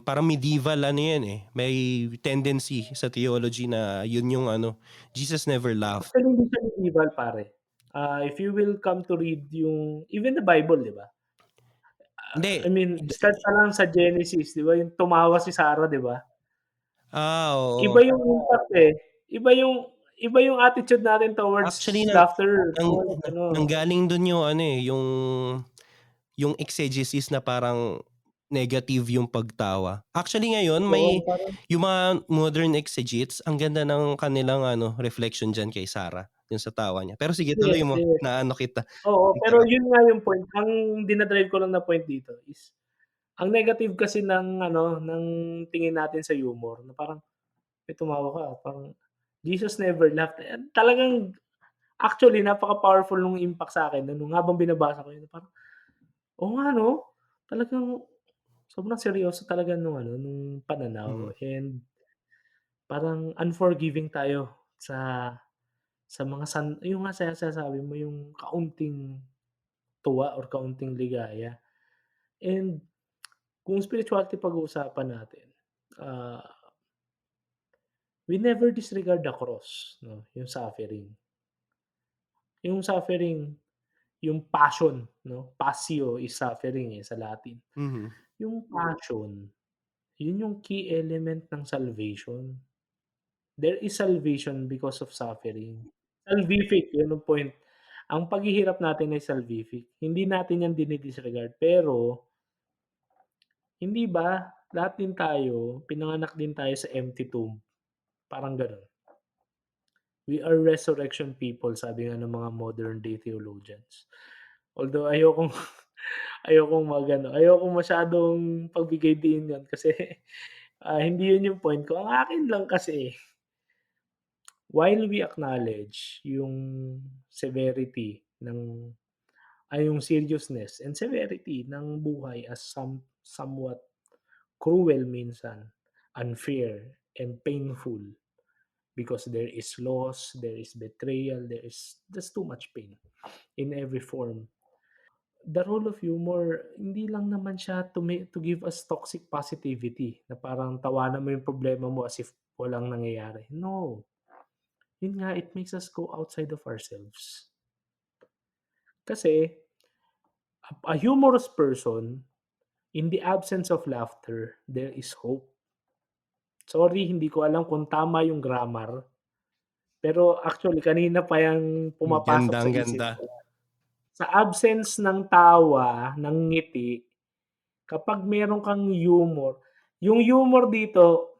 parang medieval ano yan, eh, may tendency sa theology na yun yung ano, Jesus never laughed. Actually, hindi siya medieval pare. If you will come to read yung even the Bible, 'di ba? Hindi, I mean, start ka lang sa Genesis, 'di ba, yung tumawa si Sarah, 'di ba? oo. Iba yung impact, eh. Iba yung attitude natin Actually towards nang laughter, nang towards ano. nanggaling dun yung ano, eh, yung exegesis na parang negative yung pagtawa. Actually ngayon Oo, may parang yung mga modern exegetes ang ganda ng kanilang ano, reflection diyan kay Sarah, yung sa tawa niya. Pero sige tuloy yes, mo, yes. naano kita, Oo, pero interrupt. yun nga yung point. Ang dina-drive ko lang na point dito is, ang negative kasi ng ano, ng tingin natin sa humor na parang, "May tumawa ka, parang Jesus never laughed." Talagang actually napaka-powerful nung impact sa'kin nung habang binabasa ko yun parang, oo nga 'no, talagang sobrang seryoso talaga nung ano, nung pananaw Mhm, and parang unforgiving tayo sa mga yung nga sinasabi mo yung kaunting tuwa or kaunting ligaya. And kung spirituality pag-uusapan natin, ah, we never disregard the cross 'no, yung suffering. Yung suffering, yung passion 'no, passio is suffering, eh, sa Latin. mhm. Yung passion, yun yung key element ng salvation. There is salvation because of suffering. Salvific, yun ang point. Ang paghihirap natin ay salvific, hindi natin yan dini-disregard, pero hindi ba lahat din tayo, pinanganak din tayo sa empty tomb, parang gano'n. We are resurrection people sabi nga ng mga modern day theologians. Although ayokong ayokong masyadong pagbigay din 'yun kasi, hindi 'yun yung point ko. Ang akin lang kasi, while we acknowledge yung severity ng yung seriousness and severity ng buhay as somewhat cruel minsan, unfair and painful because there is loss, there is betrayal, there is just too much pain in every form. The role of humor, hindi lang naman siya to give us toxic positivity na parang tawanan mo yung problema mo as if walang nangyayari. No, yun nga, it makes us go outside of ourselves. Kasi a humorous person, in the absence of laughter, there is hope. Sorry, hindi ko alam kung tama yung grammar, pero actually kanina pa yang Ang pumapasok ganda, sa ang isip ganda. ko. Sa absence ng tawa, ng ngiti, kapag meron kang humor, yung humor dito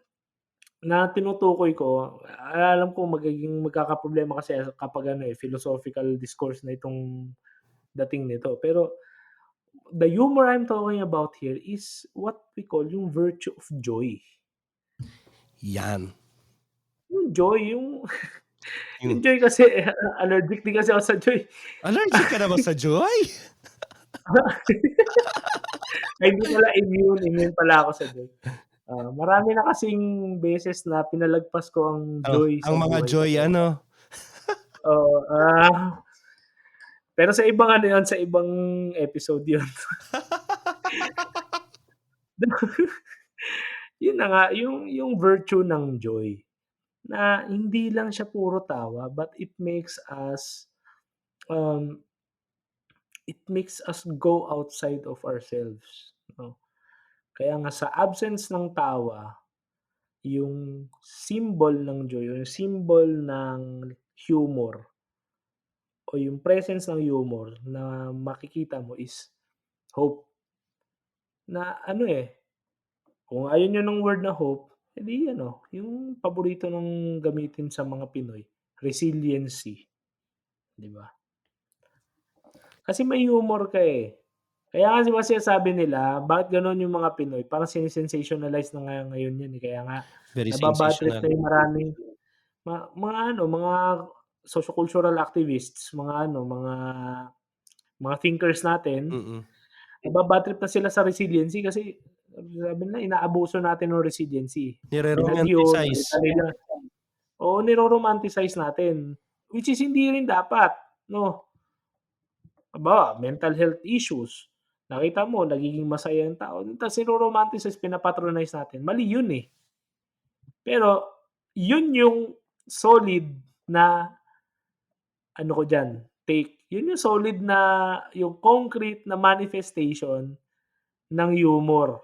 na tinutukoy ko, alam ko magkakaproblema kasi kapag ano, eh, philosophical discourse na itong dating nito. Pero the humor I'm talking about here is what we call yung virtue of joy. Yan, Yung joy, yung yung yung joy kasi allergic din kasi ako sa joy. allergic ka na ba sa joy? Ay hindi pala immune, immune pala ako sa joy. Marami na kasing beses na pinalagpas ko ang Oh, joy ang sa mga buhay ko joy pero ano, oo, pero sa ibang ano yun, sa ibang episode yun. Yun na nga, yung virtue ng joy na hindi lang siya puro tawa but um, it makes us go outside of ourselves, 'no? Kaya nga sa absence ng tawa, yung symbol ng joy o yung symbol ng humor o yung presence ng humor na makikita mo is hope na ano, kung ayaw niyo ng word na hope, eh di ano, yung paborito ng gamitin sa mga Pinoy, resiliency, 'di ba? Kasi may humor ka, eh. Kaya nga 'di ba sinasabi nila, bakit gano'n yung mga Pinoy, parang sine-sensationalize na nga ngayon yan, eh, kaya nga Very naba-bad trip sensational. na yung maraming mga ano, mga socio-cultural activists, mga thinkers natin, Mm. naba-bad trip na sila sa resiliency kasi sabi nila inaabuso natin ng resiliency. Binagyo, Nire-romanticize. nakita nila oo, niro-romanticize natin, which is hindi rin dapat, 'no? Halimbawa, mental health issues, nakita mo nagiging masaya yung tao ta's niro-romanticize, pina-patronize natin, mali yun, eh. Pero yun yung solid na ano ko diyan, take. Yun yung solid na yung concrete na manifestation ng humor,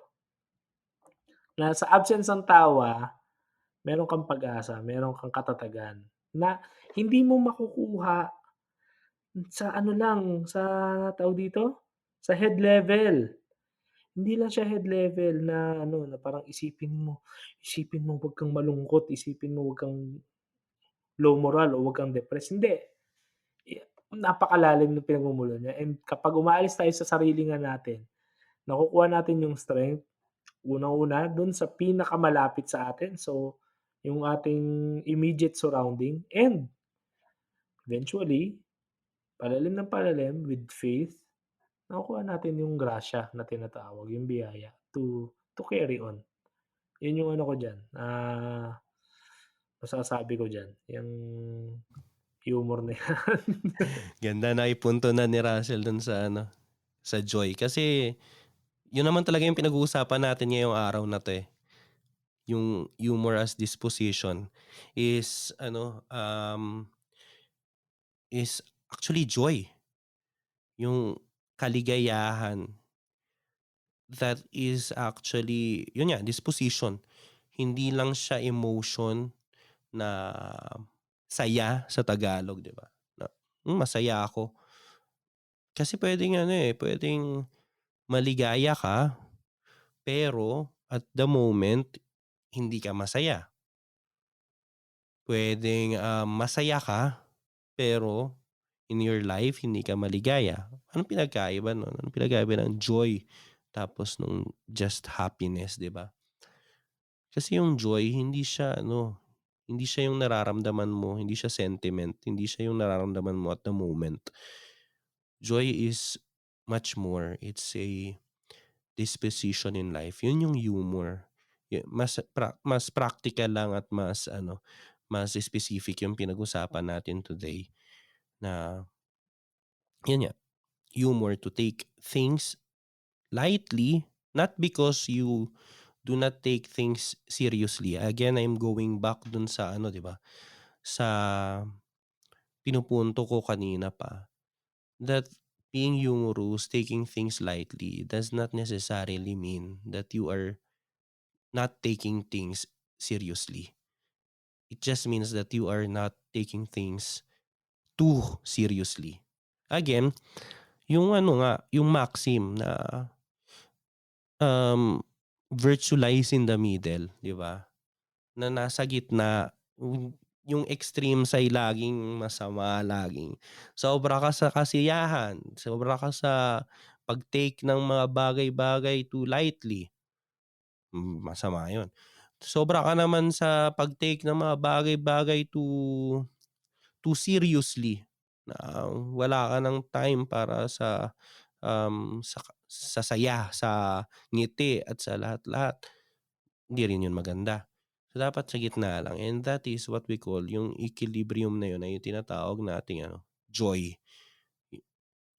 na sa absence ng tawa, meron kang pag-asa, meron kang katatagan na hindi mo makukuha sa ano lang, sa tawag dito, sa head level. Hindi lang siya head level na ano, na parang isipin mo wag kang malungkot, isipin mo wag kang low moral o wag kang depressed, hindi. Napakalalim ng pinagmumulan niya and kapag umaalis tayo sa sarili nga natin, nakukuha natin yung strength, unang-una dun sa pinakamalapit sa atin, so yung ating immediate surrounding and eventually, palalim ng palalim with faith, nakukuha natin yung grasya na tinatawag, yung biyaya to carry on. Yun yung ano ko diyan, masasabi ko diyan, yung humor na yan. Ganda, naipunto na ni Russell dun sa ano, sa joy. Kasi yun naman talaga yung pinag-uusapan natin ngayong araw na 'to, eh. Yung humor as disposition is ano, is actually joy. Yung kaligayahan that is actually, yun nga, disposition. Hindi lang siya emotion na saya sa Tagalog, 'di ba? Na, masaya ako. Kasi puwedeng ano, puwedeng maligaya ka, pero at the moment hindi ka masaya. Puwedeng, masaya ka, pero in your life hindi ka maligaya. Anong pinagkaiba nun? Anong pinagkaiba ng joy tapos nung just happiness, 'di ba? Kasi yung joy hindi siya ano, hindi siya yung nararamdaman mo, hindi siya sentiment, hindi siya yung nararamdaman mo at the moment. Joy is much more. It's a disposition in life. Yun yung humor. Mas practical lang at mas ano, mas specific yung pinag-usapan natin today na yun nga, humor, to take things lightly, not because you do not take things seriously. Again, I'm going back dun sa ano, 'di ba? Sa pinupunto ko kanina pa, that being humorous, taking things lightly does not necessarily mean that you are not taking things seriously. It just means that you are not taking things too seriously. Again, yung ano nga, yung maxim na virtue lies in the middle, 'di ba? Na nasa gitna, yung extremes ay laging masama, laging sobra ka sa kasiyahan, sobra ka sa pag-take ng mga bagay-bagay too lightly, masama yun. Sobra ka naman sa pag-take ng mga bagay-bagay too seriously, na wala ka ng time para sa saya, sa ngiti at sa lahat-lahat. Hindi rin yun maganda. So, dapat sa gitna lang, and that is what we call yung equilibrium na yun ay yung tinatawag nating ano, joy. Y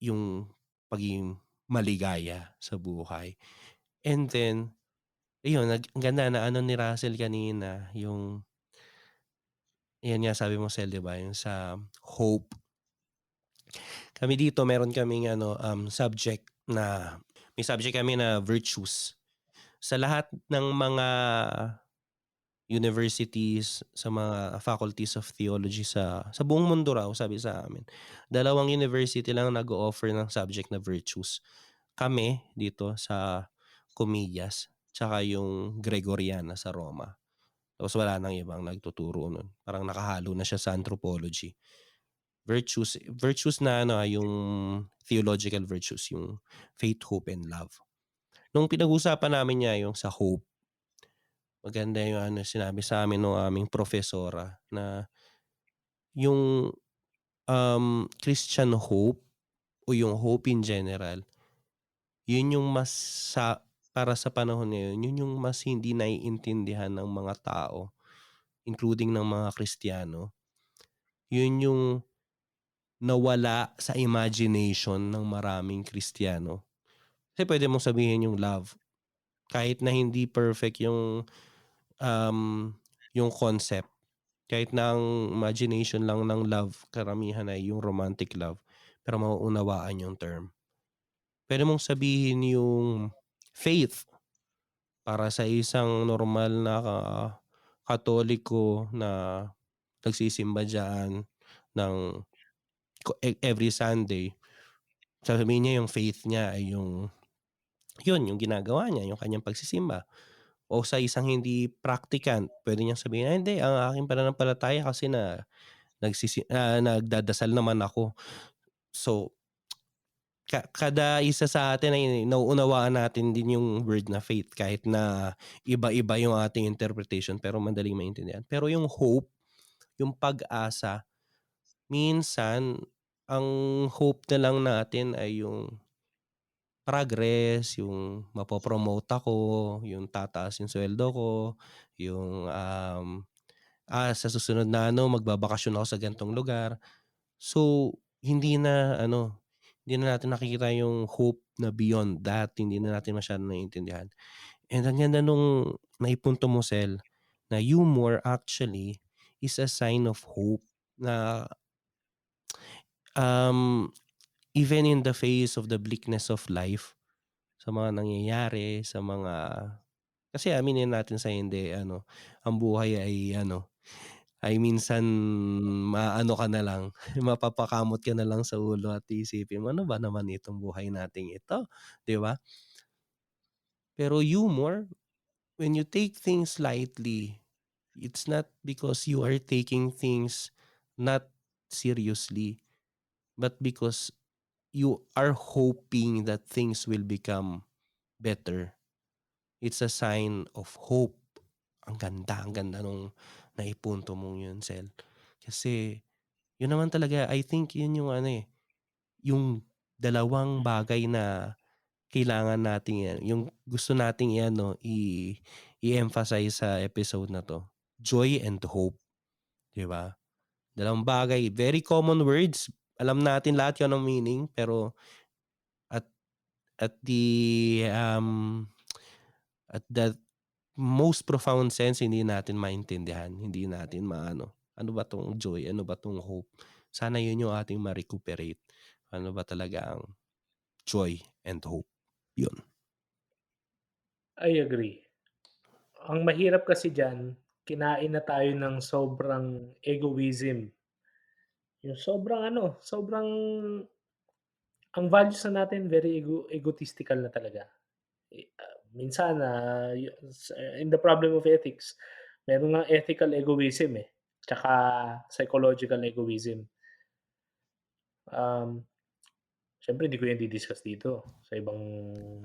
yung pagiging maligaya sa buhay. And then Ayun ang ganda na ano ni Russell kanina yung yan nga sabi mo Sel 'di ba yung sa hope. Kami dito meron kaming ano, subject na may subject kami na virtues. Sa lahat ng mga universities, sa mga faculties of theology sa buong mundo raw sabi sa amin. Dalawang university lang nag-o-offer ng subject na virtues. Kami dito sa Comillas, tsaka yung Gregoriana sa Roma. Tapos wala nang ibang nagtuturo nun. Parang nakahalo na siya sa anthropology. Virtues na ano, yung theological virtues, yung faith, hope, and love. Nung pinag-usapan namin niya yung sa hope, maganda yung ano sinabi sa amin nung aming profesora na yung, Christian hope o yung hope in general, yun yung mas para sa panahon ngayon, yun yung mas hindi naiintindihan ng mga tao, including ng mga Kristiyano. Yun yung nawala sa imagination ng maraming Kristiyano. Kasi puwede mong sabihin yung love, kahit na hindi perfect um, yung concept, kahit na ang imagination lang ng love karamihan ay yung romantic love, pero mauunawaan yung term. Puwede mong sabihin yung faith para sa isang normal na Katoliko na nagsisimba diyan ng every Sunday. Sasabihin niya yung faith niya ay yung ginagawa niya, yung kanyang pagsisimba. O sa isang hindi practicant, puwede niyang sabihin, "Ay hindi, ang aking pananampalataya kasi na nagdadasal naman ako." So, kada isa sa atin ay nauunawaan natin din yung word na faith kahit na iba-iba yung ating interpretation pero madaling maintindihan. Pero yung hope, yung pag-asa, minsan ang hope na lang natin ay yung progress, yung mapo-promote ako, yung tataas yung sweldo ko, yung, sa susunod na ano magbabakasyon ako sa gan'tong lugar. So, hindi na natin nakikita yung hope na beyond that, hindi na natin masyadong naiintindihan. And ang ganda nung naipunto mo Sel, na humor actually is a sign of hope na, um, even in the face of the bleakness of life, sa mga nangyayari, kasi aminin natin sa hindi ano, ang buhay ay ano, ay minsan maaano ka na lang, mapapakamot ka na lang sa ulo at iisipin mo, "Ano ba naman itong buhay nating ito?" 'Di ba? Pero humor, when you take things lightly, it's not because you are taking things not seriously, but because you are hoping that things will become better. It's a sign of hope. Ang ganda nung naipunto mong yun, Sel. Kasi yun naman talaga, I think yun yung ano, yung dalawang bagay na kailangan nating yung gusto nating i-ano, i-emphasize sa episode na 'to, joy and hope, 'di ba? Dalawang bagay, very common words, alam natin lahat yun ang meaning, pero at at the, at the most profound sense hindi natin maintindihan, hindi natin maano, ano ba 'tong joy, ano ba 'tong hope? Sana yun yung ating ma-recuperate. Ano ba talaga ang joy and hope, yun. I agree. Ang mahirap kasi diyan, kinain na tayo ng sobrang egoism. Yung sobrang ano, sobrang ang values na natin very egotistical na talaga. Minsan, in the problem of ethics, meron ngang ethical egoism, eh, tsaka psychological egoism. Um, Siyempre hindi ko yan di-discuss dito, sa ibang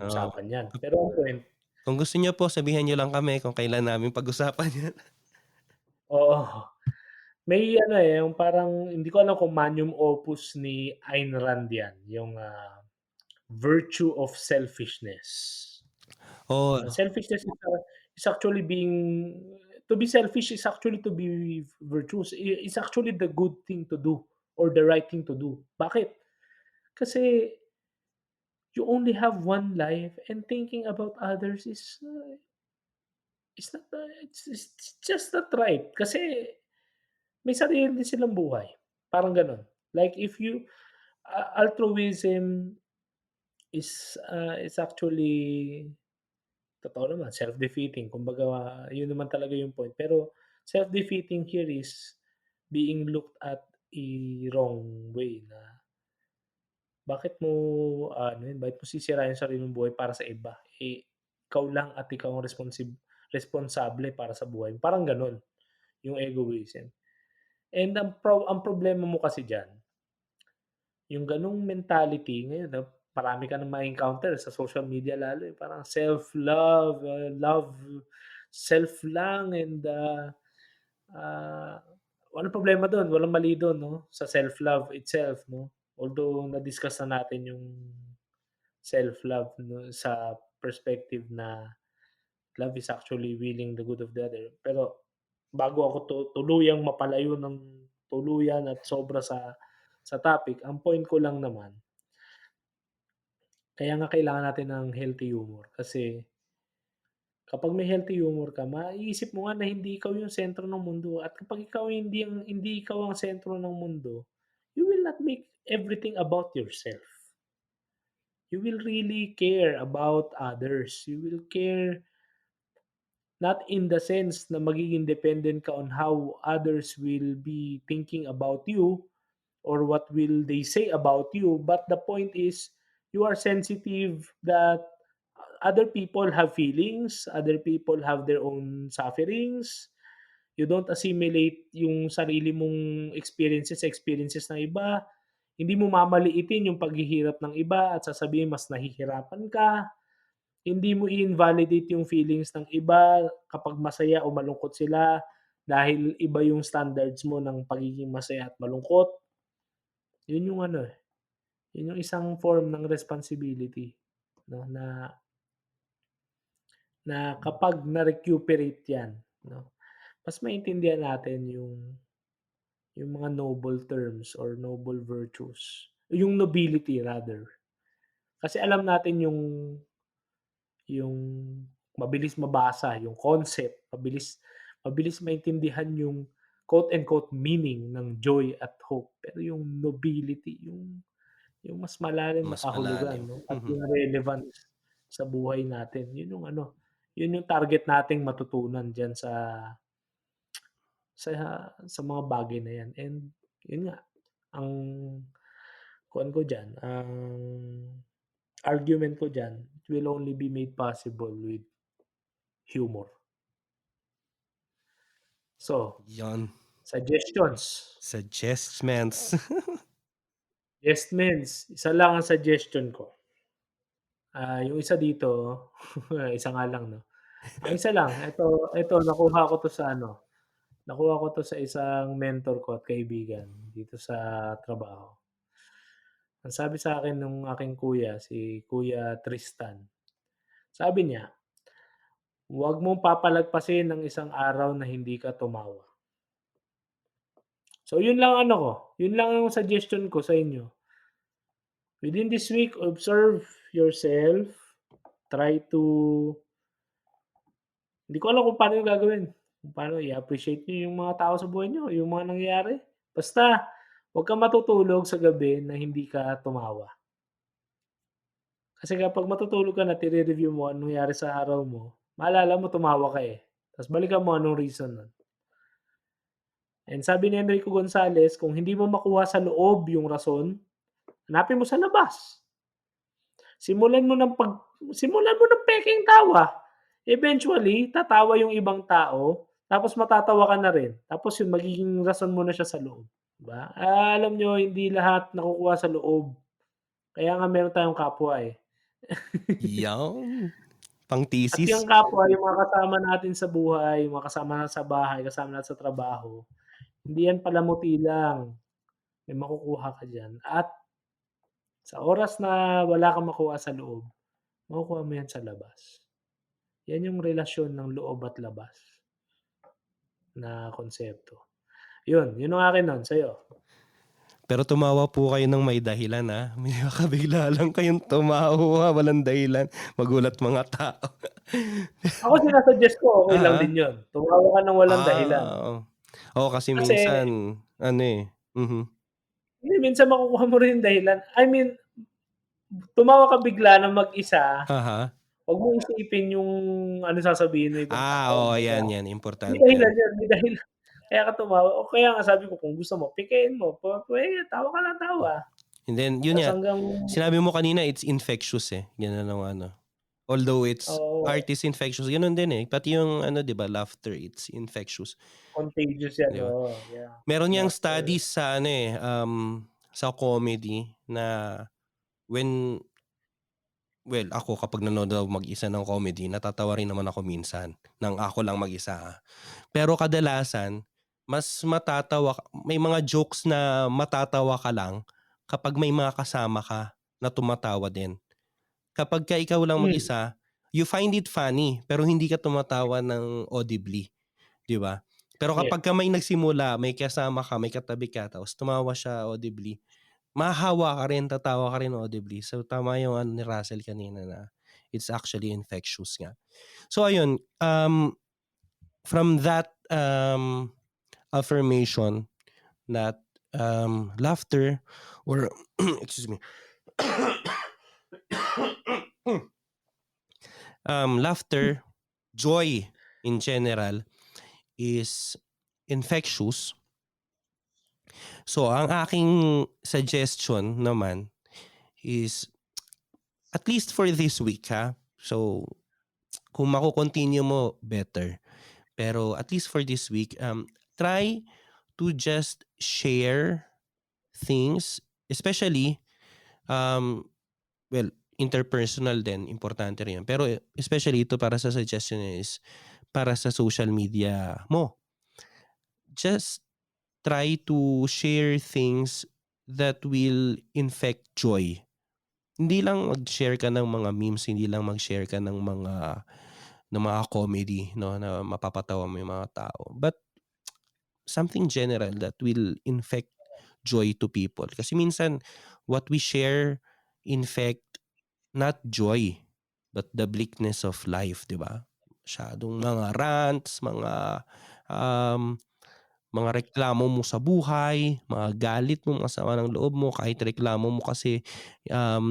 Oo. usapan yan. Pero ang point, Kung gusto niyo po sabihan niyo lang kami kung kailan namin pag-usapan yan. oo, may ano, eh, yung parang hindi ko alam kung magnum opus ni Ayn Rand yan, yung, Virtue of Selfishness. Oo, Selfishness is actually being to be selfish is actually to be virtuous, is actually the good thing to do or the right thing to do. Bakit? Kasi you only have one life and thinking about others is, it's just not right. Kasi may sarili din silang buhay, parang gano'n. Like if you altruism is actually totoo naman self-defeating, kumbaga yun naman talaga yung point. Pero self-defeating here is being looked at a wrong way na bakit mo aanuhin, bakit mo sisirain yung sarili mong buhay para sa iba, eh, ikaw lang at ikaw ang responsable para sa buhay mo, parang gano'n yung egoism. And ang problema mo kasi diyan, yung gano'ng mentality ngayon marami ka ng ma-encounter sa social media lalo, eh, parang self-love, self lang and, walang problema do'n, walang mali do'n 'no, sa self-love itself 'no. Although na-discuss na natin yung self-love 'no, sa perspective na love is actually willing the good of the other. Pero bago ako tuluyang mapalayo ng tuluyan at sobra sa topic, ang point ko lang naman, kaya nga kailangan natin ng healthy humor kasi kapag may healthy humor ka, maiisip mo nga na hindi ikaw yung sentro ng mundo at kapag hindi ikaw ang sentro ng mundo, you will not make everything about yourself. You will really care about others. You will care not in the sense na magiging dependent ka on how others will be thinking about you or what will they say about you, but the point is you are sensitive that other people have feelings, other people have their own sufferings. You don't assimilate yung sarili mong experiences sa experiences ng iba. Hindi mo mamaliitin yung paghihirap ng iba at sasabihin mas nahihirapan ka. Hindi mo i-invalidate yung feelings ng iba kapag masaya o malungkot sila dahil iba yung standards mo ng pagiging masaya at malungkot. Yun yung ano, eh, yun yung isang form ng responsibility 'no, na na kapag na-recuperate 'yan 'no, mas maintindihan natin yung mga noble terms or noble virtues, yung nobility rather. Kasi alam natin yung mabilis mabasa yung concept, mabilis mabilis maintindihan yung quote and quote "meaning" ng joy at hope. Pero yung nobility, yung mas malalim na Mas kahulugan malalim, 'no, at yung relevance sa buhay natin, yun yung ano, yun yung target nating matutunan diyan sa sa mga bagay na yan and yun nga, ang kuwan ko diyan, ang argument ko diyan, it will only be made possible with humor. So, 'yon. suggestions. Suggestions. Investments, isa lang ang suggestion ko. Yung isa dito, isa nga lang 'no. Ang isa lang, eto nakuha ko 'to sa ano, nakuha ko 'to sa isang mentor ko at kaibigan dito sa trabaho. Ang sabi sa'kin nung aking kuya, si Kuya Tristan, sabi niya, "Huwag mong papalagpasin ang isang araw na hindi ka tumawa." So yun lang ano ko, yun lang ang suggestion ko sa inyo. Within this week, observe yourself, try to hindi ko alam kung paano yung gagawin, kung paano i-appreciate niyo yung mga tao sa buhay niyo, yung mga nangyayari. Basta 'wag kang matutulog sa gabi na hindi ka tumawa. Kasi kapag matutulog ka na review mo anong nangyari sa araw mo, maalala mo tumawa ka, eh, ta's balikan mo anong reason nun. And sabi ni Enrico Gonzalez, kung hindi mo makuha sa loob yung rason, hanapin mo sa labas. Simulan mo ng pekeng tawa. Eventually, tatawa yung ibang tao, tapos matatawa ka na rin. Tapos yun magiging rason mo na siya sa loob, 'di ba? Alam niyo hindi lahat nakukuha sa loob, kaya nga meron tayong kapwa, eh. 'Yon, At yung pang-thesis. kapwa, yung mga kasama natin sa buhay, yung mga kasama natin sa bahay, kasama natin sa trabaho, hindi yan palamuti lang, may makukuha ka diyan at sa oras na wala kang makuha sa loob, makukuha mo yan sa labas. Yan yung relasyon ng loob at labas na konsepto. Yun ang akin nun, sa'yo? Pero tumawa po kayo ng may dahilan, May baka lang kayong tumawa walang dahilan, magulat mga tao. Ako sina-suggest ko okey lang Oo. din yun, tumawa ka ng walang dahilan. Oo. Oo, kasi Kasi minsan ano, hindi minsan makukuha mo rin yung dahilan, I mean tumawa ka bigla ng mag-isa, aha. 'wag mong isipin yung ano sasabihin ng ibang tao, Oo, kumbaga 'yan, may importante 'yan. dahilan yun, may dahilan kaya ka tumawa o kaya nga sabi ko kung gusto mo pikein mo, tawa ka ng tawa, And then yun ta's nga, hanggang sinabi mo kanina it's infectious, gano'n ang ano. Although it's oo, art is infectious, gano'n din, pati yung ano 'di ba, laughter, it's infectious, contagious yan, 'di ba? oo, yeah, Meron niyang laughter, studies sa ano, sa comedy na when well, ako kapag nanonood ako mag-isa ng comedy natatawa rin naman ako minsan, ng ako lang mag-isa, Pero kadalasan mas matatawa may mga jokes na matatawa ka lang kapag may mga kasama ka na tumatawa din. Kapagka ikaw lang hmm, mag-isa, you find it funny pero hindi ka tumatawa ng audibly, 'di ba? Pero yeah, kapagka may nagsimula, may kasama ka, may katabi ka tapos tumawa siya audibly, mahahawa ka rin, tatawa ka rin audibly. So tama yung ano ni Russell kanina na it's actually infectious nga. So ayun, from that, affirmation that, laughter or excuse me. Laughter, joy in general is infectious. So ang aking suggestion naman is at least for this week, So kung mako-continue mo, better. Pero at least for this week, try to just share things, especially, um, well, interpersonal din, importante rin 'yan. Pero especially ito para sa suggestion is para sa social media mo. Just try to share things that will infect joy. Hindi lang mag-share ka ng mga memes, hindi lang mag-share ka ng mga comedy 'no, na mapapatawa mo yung mga tao. But something general that will infect joy to people. Kasi minsan what we share infect not joy, but the bleakness of life, 'di ba? Masyadong mga rants, um, mga reklamo mo sa buhay, mga galit mo, mga sama ng loob mo, kahit reklamo mo kasi,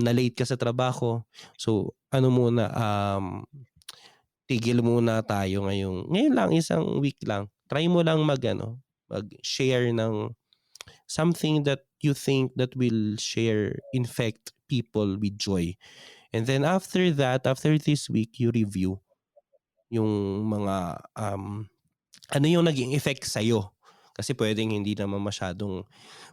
na-late ka sa trabaho. So, ano muna, tigil muna tayo ngayon lang, isang week lang. Try mo lang mag-share ng something that you think that will infect people with joy. And then after that, after this week, you review yung mga, ano yung naging effect sa'yo. Kasi puwedeng hindi naman masyadong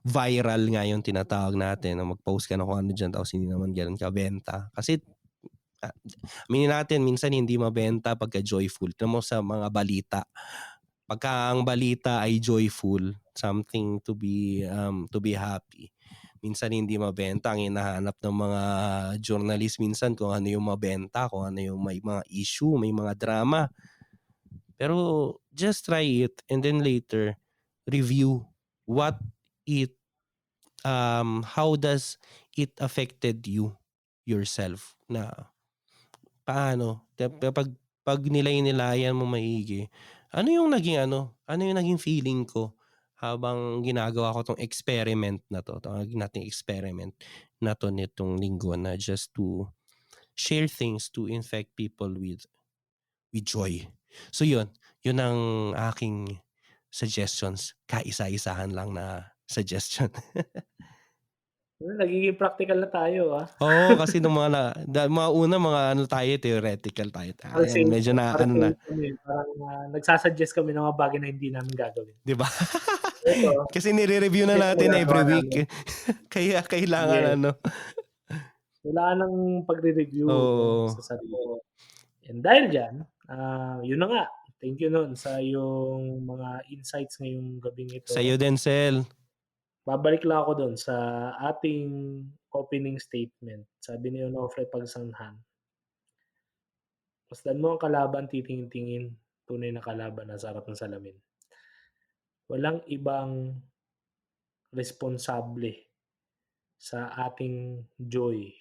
viral nga yung tinatawag natin na mag-post ka ng kung ano diyan tapos hindi naman gano'n kabenta. Kasi, aminin natin minsan hindi mabenta pagka joyful. Tignan mo sa mga balita, pagka ang balita ay joyful, something to be happy, minsan hindi mabenta. Ang hinahanap ng mga journalist minsan kung ano yung mabenta, kung ano yung may mga issue, may mga drama. Pero just try it and then later review what it how does it affected you yourself na paano pag nilay-nilayan mo maigi, ano yung naging feeling ko habang ginagawa ko 'tong experiment na 'to, tawagin nating experiment na 'to nitong linggo na just to share things to infect people with joy. So yun ang aking suggestions, kaisa-isahan lang na suggestion. nagiging praktikal na tayo, Oo, kasi nung mga una mga ano tayo, theoretical tayo, parang ayan same medyo na parang ano na, same kami, parang, nagsa-suggest kami ng mga bagay na hindi namin gagawin. 'di ba? Ito, Kasi nire-review na suggest natin magagawa every week, namin. kaya kailangan Yes, ano, kailangan ng pagre-review 'no, oo. sa sarili. And dahil diyan, yun na nga, thank you nun sa iyong mga insights ngayong gabing Sa'yo ito. din Sel. Babalik lang ako dun sa ating opening statement. Sabi ni Onofre Pagsanhan, "Masdan mo ang kalaban titingin-tingin, tunay na kalaban nasa harap ng salamin." Walang ibang responsable sa ating joy,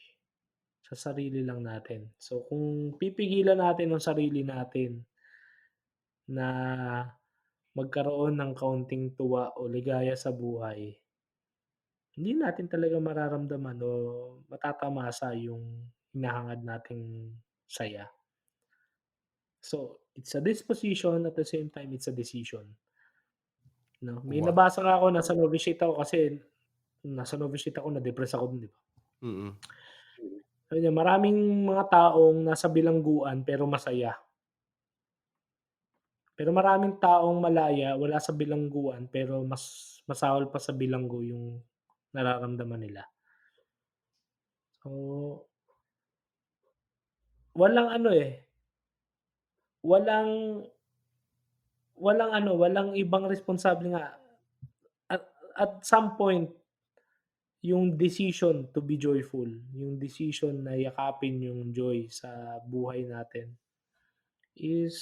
sa sarili lang natin. So, kung pipigilan natin ang sarili natin na magkaroon ng kaunting tuwa o ligaya sa buhay, hindi natin talaga mararamdaman o matatamasa yung hinahangad nating saya. So, it's a disposition at the same time it's a decision, 'no? May Wa nabasa nga ako, nasa novitiate ako kasi nasa novitiate ako, na-depress ako dun, 'di ba? mm. Sabi niya maraming mga taong nasa bilangguan pero masaya, pero maraming taong malaya, wala sa bilangguan pero mas masahol pa sa bilanggo yung nararamdaman nila. So, walang ano, walang walang ibang responsable nga at at some point yung decision to be joyful, yung decision na yakapin yung joy sa buhay natin is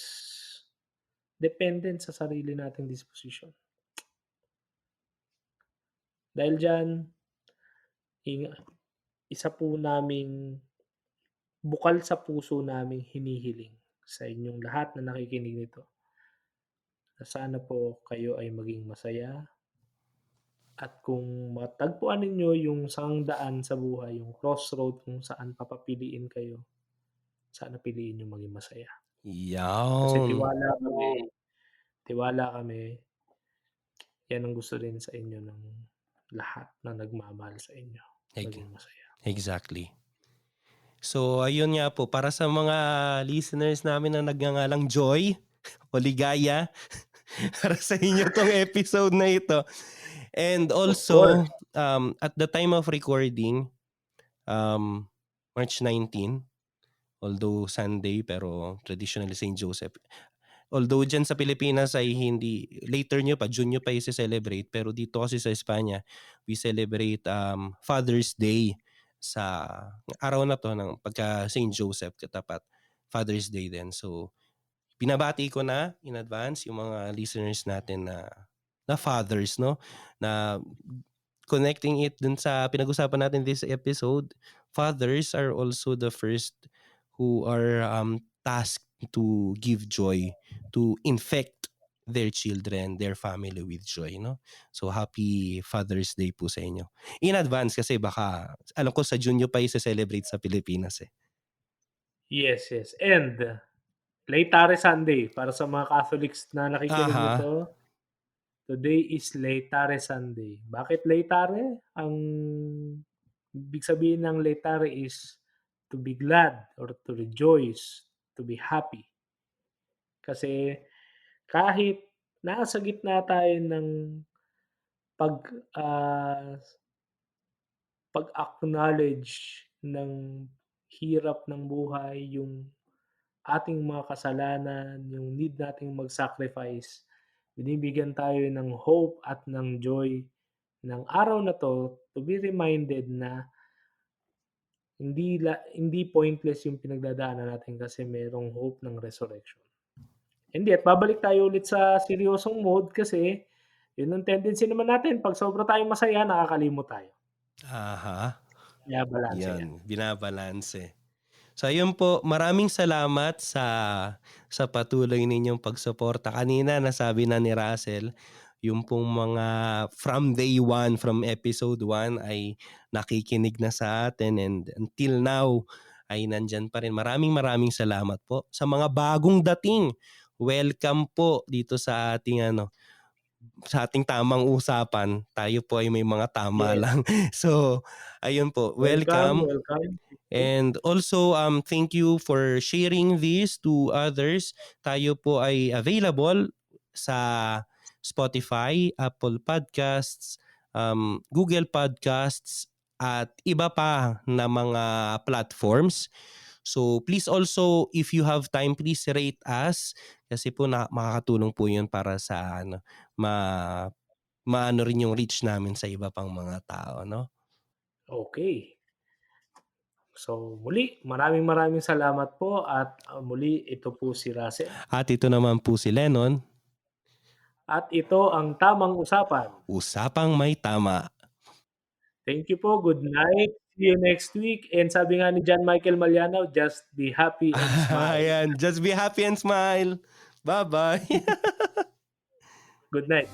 dependent sa sarili nating disposisyon. Dahil diyan, hinga isa po naming bukal sa puso naming hinihiling sa inyong lahat na nakikinig nito, na sana po kayo ay maging masaya at kung matagpuan ninyo yung isang daan sa buhay, yung crossroad kung saan papapiliin kayo, sana piliin niyong maging masaya. Kasi Yan, tiwala kami, 'yan ang gusto din sa inyo ng lahat na nagmamahal sa inyo, eg maging masaya. exactly. So ayun nga po, para sa mga listeners namin na nagngangalang Joy o Ligaya, para sa inyo 'tong episode na ito. And Of course, also, at the time of recording, um, March 19, although Sunday pero traditionally Saint Joseph. Although diyan sa Pilipinas ay hindi later nyo pa, June nyo pa ise-celebrate, pero dito kasi sa Espanya, we celebrate Father's Day sa araw na 'to ng pagka Saint Joseph katapat Father's Day din. So, binabati ko na in advance yung mga listeners natin na fathers 'no, na connecting it dun sa pinag-usapan natin this episode, fathers are also the first who are tasked to give joy, to infect their children, their family with joy, no? So happy Father's Day po sa inyo. In advance kasi baka alam ko sa June nyo pa i-celebrate sa Pilipinas eh. yes, yes, and Laetare Sunday para sa mga Catholics na nakikinig Aha. nito, today is Laetare Sunday. Bakit Laetare? Ang ibig sabihin ng Laetare is to be glad or to rejoice, to be happy. Kasi kahit nasa gitna tayo ng pag, ah, pag-acknowledge ng hirap ng buhay, yung ating mga kasalanan, yung need nating mag-sacrifice, binibigyan tayo ng hope at ng joy ng araw na 'to to be reminded na hindi pointless yung pinagdadaanan natin kasi merong hope ng resurrection. Hindi at babalik tayo ulit sa seryosong mode kasi yun ang tendency naman natin 'pag sobra tayong masaya nakakalimot tayo. Aha. Kaya balanse 'yan. Yan, binabalanse. So ayun po, maraming salamat sa patuloy ninyong pagsuporta. Kanina nasabi na ni Russell, yung pong mga from day one, from episode 1 ay nakikinig na sa atin and until now ay nandyan pa rin. Maraming maraming salamat po. Sa mga bagong dating, welcome po dito sa ating tamang usapan. Tayo po ay may mga tama Yes, lang. So ayun po, welcome, welcome. welcome. And also, thank you for sharing this to others. Tayo po ay available sa Spotify, Apple Podcasts, Google Podcasts, at iba pa na mga platforms. So please also, if you have time, please rate us kasi po na makakatulong po yun para sa ma maano rin yung reach namin sa iba pang mga tao, no? Okey. So muli, maraming maraming salamat po at, muli ito po si Russell At ito naman po si Lennon. At ito ang tamang usapan. Usapang may tama. Thank you po, good night, see you next week, and sabi nga ni John Michael Mariano, just be happy and smile. Ayan, just be happy and smile. Bye-bye. Good night.